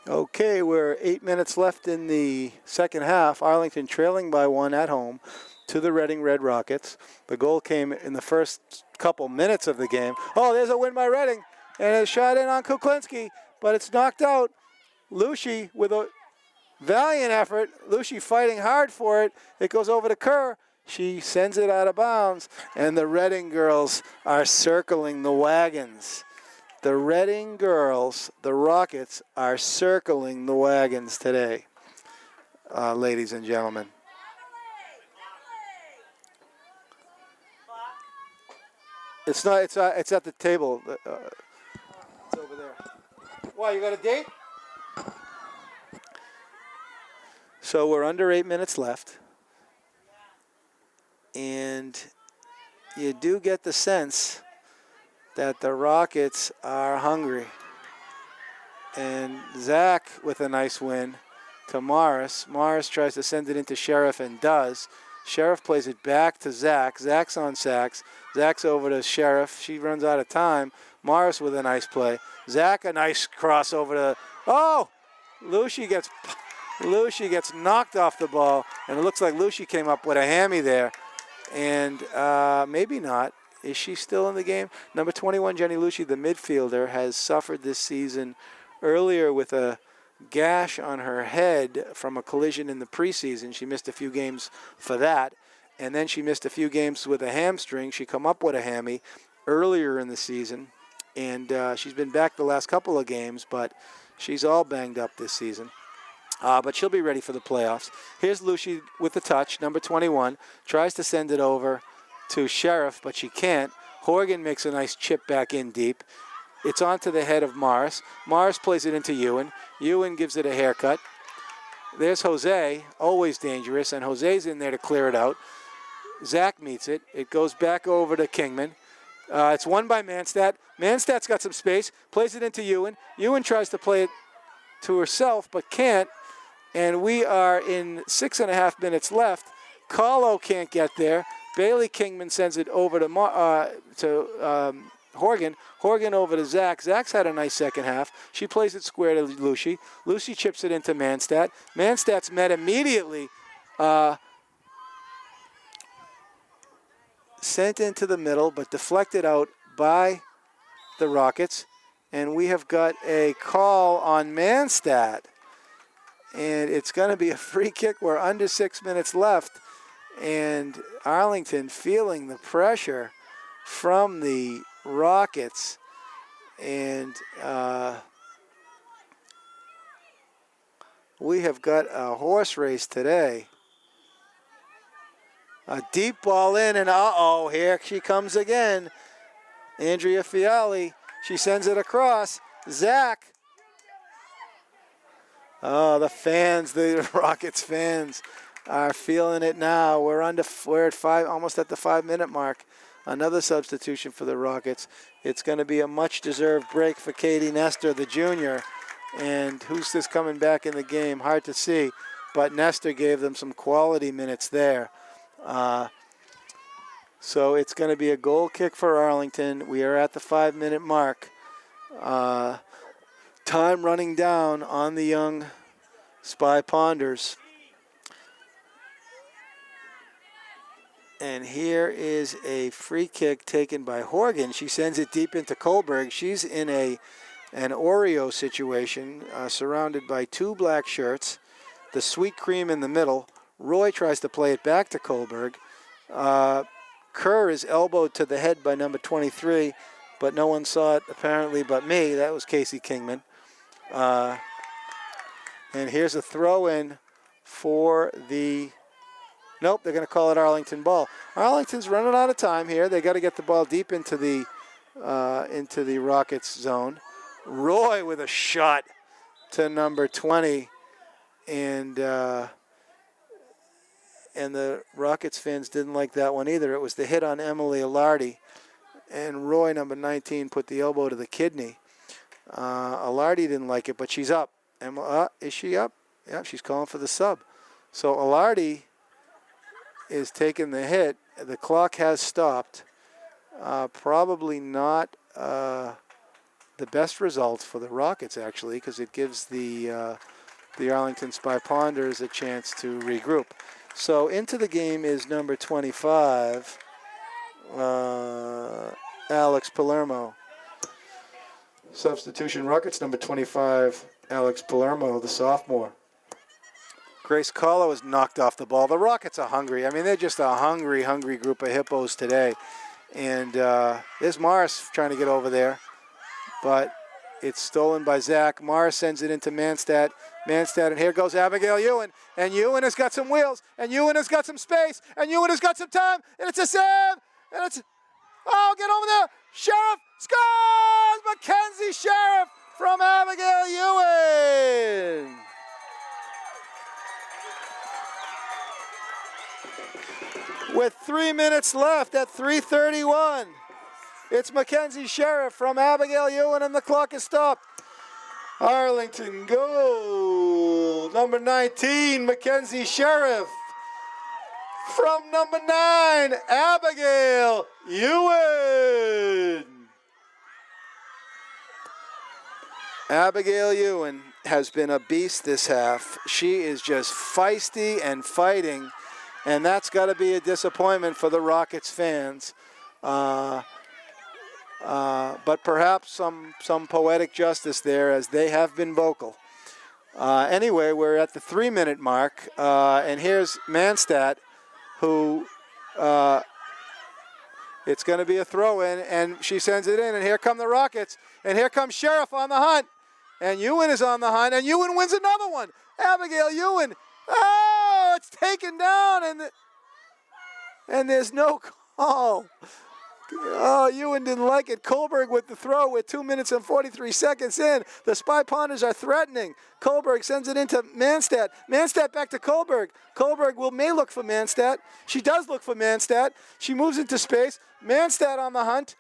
Okay, we're 8 minutes left in the second half. Arlington trailing by 1 at home to the Reading Red Rockets. The goal came in the first couple minutes of the game. Oh, there's a win by Reading, and a shot in on Kuklinski, but it's knocked out. Lucy with a valiant effort. Lucy fighting hard for it. It goes over to Kerr. She sends it out of bounds, and the Reading girls are circling the wagons. The Reading girls, the Rockets, are circling the wagons today, ladies and gentlemen. It's not. It's at the table. It's over there. Why, you got a date? So we're under 8 minutes left, and you do get the sense that the Rockets are hungry. And Zach with a nice win to Morris. Morris tries to send it into Sheriff and does. Sheriff plays it back to Zach. Zach's on Sachs. Zach's over to Sheriff. She runs out of time. Morris with a nice play. Zach, a nice cross over to... Oh! Lucy gets Lucy gets knocked off the ball, and it looks like Lucy came up with a hammy there. And maybe not. Is she still in the game? Number 21, Jenny Lucy, the midfielder, has suffered this season earlier with a gash on her head from a collision in the preseason. She missed a few games for that. And then she missed a few games with a hamstring. She come up with a hammy earlier in the season. And she's been back the last couple of games, but she's all banged up this season. But she'll be ready for the playoffs. Here's Lucy with the touch, number 21. Tries to send it over to Sheriff, but she can't. Horgan makes a nice chip back in deep. It's onto the head of Morris. Morris plays it into Ewan. Ewan gives it a haircut. There's Jose, always dangerous, and Jose's in there to clear it out. Zach meets it. It goes back over to Kingman. It's won by Manstadt. Manstadt's got some space. Plays it into Ewan. Ewan tries to play it to herself, but can't. And we are in 6.5 minutes left. Carlo can't get there. Bailey Kingman sends it over to Horgan. Horgan over to Zach. Zach's had a nice second half. She plays it square to Lucy. Lucy chips it into Manstadt. Manstadt's met immediately. Sent into the middle, but deflected out by the Rockets. And we have got a call on Manstadt. And it's going to be a free kick. We're under 6 minutes left. And Arlington feeling the pressure from the Rockets. And we have got a horse race today. A deep ball in, and uh-oh, here she comes again. Andrea Fiali, she sends it across. Zach. Oh, the fans, the Rockets fans are feeling it now. We're at almost at the 5-minute mark. Another substitution for the Rockets. It's going to be a much-deserved break for Katie Nestor, the junior. And who's this coming back in the game? Hard to see. But Nestor gave them some quality minutes there. So it's going to be a goal kick for Arlington. We are at the 5-minute mark. Time running down on the young Spy Ponders. And here is a free kick taken by Horgan. She sends it deep into Kohlberg. She's in an Oreo situation, surrounded by two black shirts, the sweet cream in the middle. Roy tries to play it back to Kohlberg. Kerr is elbowed to the head by number 23, but no one saw it apparently but me. That was Casey Kingman. And here's a throw-in for the... Nope, they're going to call it Arlington ball. Arlington's running out of time here. They got to get the ball deep into the Rockets zone. Roy with a shot to number 20, and the Rockets fans didn't like that one either. It was the hit on Emily Alardi, and Roy, number 19, put the elbow to the kidney. Alardi didn't like it, but she's up. Is she up? Yeah, she's calling for the sub. So Alardi is taking the hit. The clock has stopped. Probably not the best result for the Rockets, actually, because it gives the Arlington Spy Ponders a chance to regroup. So into the game is number 25, Alex Palermo. Substitution Rockets, number 25, Alex Palermo, the sophomore. Grace Carlo is knocked off the ball. The Rockets are hungry. I mean, they're just a hungry group of hippos today. And there's Morris trying to get over there. But it's stolen by Zach. Morris sends it into Manstadt. And here goes Abigail Ewan. And Ewan has got some wheels. And Ewan has got some space. And Ewan has got some time. And it's a save. And it's... Oh, get over there. Sheriff scores! Mackenzie Sheriff from Abigail Ewan. With 3 minutes left at 3:31. It's Mackenzie Sheriff from Abigail Ewan, and the clock is stopped. Arlington goal. Number 19, Mackenzie Sheriff. From number 9, Abigail Ewan. Abigail Ewan has been a beast this half. She is just feisty and fighting, and that's got to be a disappointment for the Rockets fans. But perhaps some poetic justice there, as they have been vocal. Anyway, we're at the 3-minute mark, and here's Manstad, who it's going to be a throw-in, and she sends it in, and here come the Rockets, and here comes Sheriff on the hunt, and Ewan is on the hunt, and Ewan wins another one. Abigail Ewan, oh, it's taken down, and there's no call. Oh, Ewan didn't like it. Kohlberg with the throw with 2 minutes and 43 seconds in. The Spy Ponders are threatening. Kohlberg sends it into Manstad. Manstad back to Kohlberg. Kohlberg may look for Manstad. She does look for Manstad. She moves into space. Manstad on the hunt.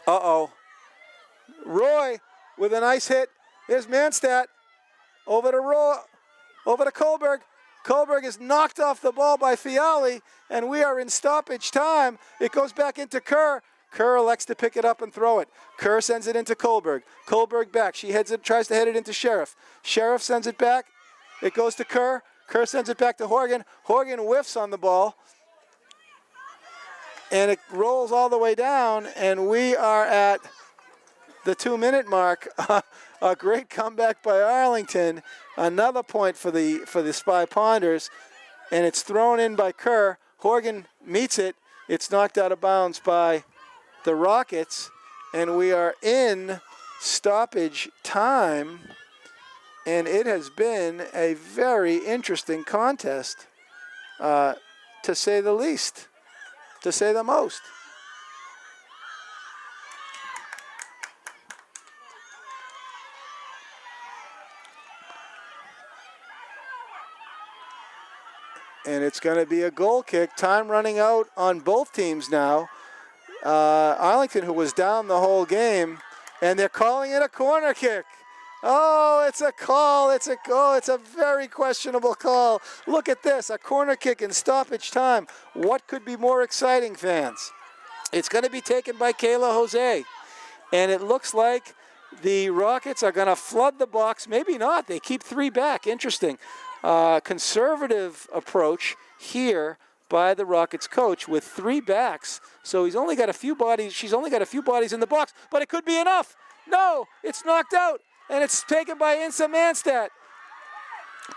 Uh-oh. Roy with a nice hit. Here's Manstad. Over to Roy. Over to Kohlberg. Kohlberg is knocked off the ball by Fiali, and we are in stoppage time. It goes back into Kerr. Kerr elects to pick it up and throw it. Kerr sends it into Kohlberg. Kohlberg back. She tries to head it into Sheriff. Sheriff sends it back. It goes to Kerr. Kerr sends it back to Horgan. Horgan whiffs on the ball, and it rolls all the way down, and we are at the 2-minute mark. A great comeback by Arlington. Another point for the Spy Ponders, and it's thrown in by Kerr. Horgan meets it. It's knocked out of bounds by the Rockets, and we are in stoppage time, and it has been a very interesting contest, to say the least, to say the most. And it's going to be a goal kick. Time running out on both teams now. Arlington, who was down the whole game, and they're calling it a corner kick. Oh, it's a call. It's a goal. It's a very questionable call. Look at this, a corner kick in stoppage time. What could be more exciting, fans? It's going to be taken by Kayla Jose, and it looks like the Rockets are going to flood the box. Maybe not. They keep 3 back. Interesting. Conservative approach here by the Rockets coach with 3 backs. So he's only got a few bodies. She's only got a few bodies in the box, but it could be enough. No, it's knocked out, and it's taken by Insa Manstad.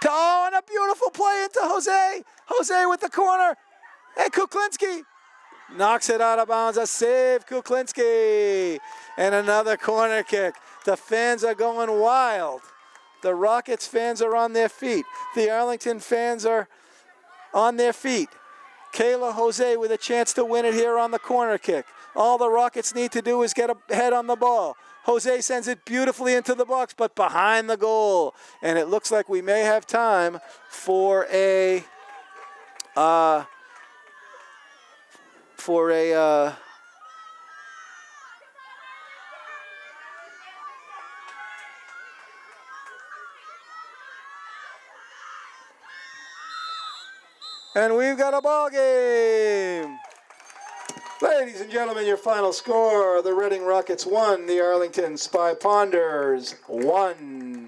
Oh, and a beautiful play into Jose. Jose with the corner, and Kuklinski knocks it out of bounds. A save, Kuklinski, and another corner kick. The fans are going wild. The Rockets fans are on their feet. The Arlington fans are on their feet. Kayla Jose with a chance to win it here on the corner kick. All the Rockets need to do is get a head on the ball. Jose sends it beautifully into the box, but behind the goal. And it looks like we may have time for a and we've got a ball game. Ladies and gentlemen, your final score: the Reading Rockets 1, the Arlington Spy Ponders 1.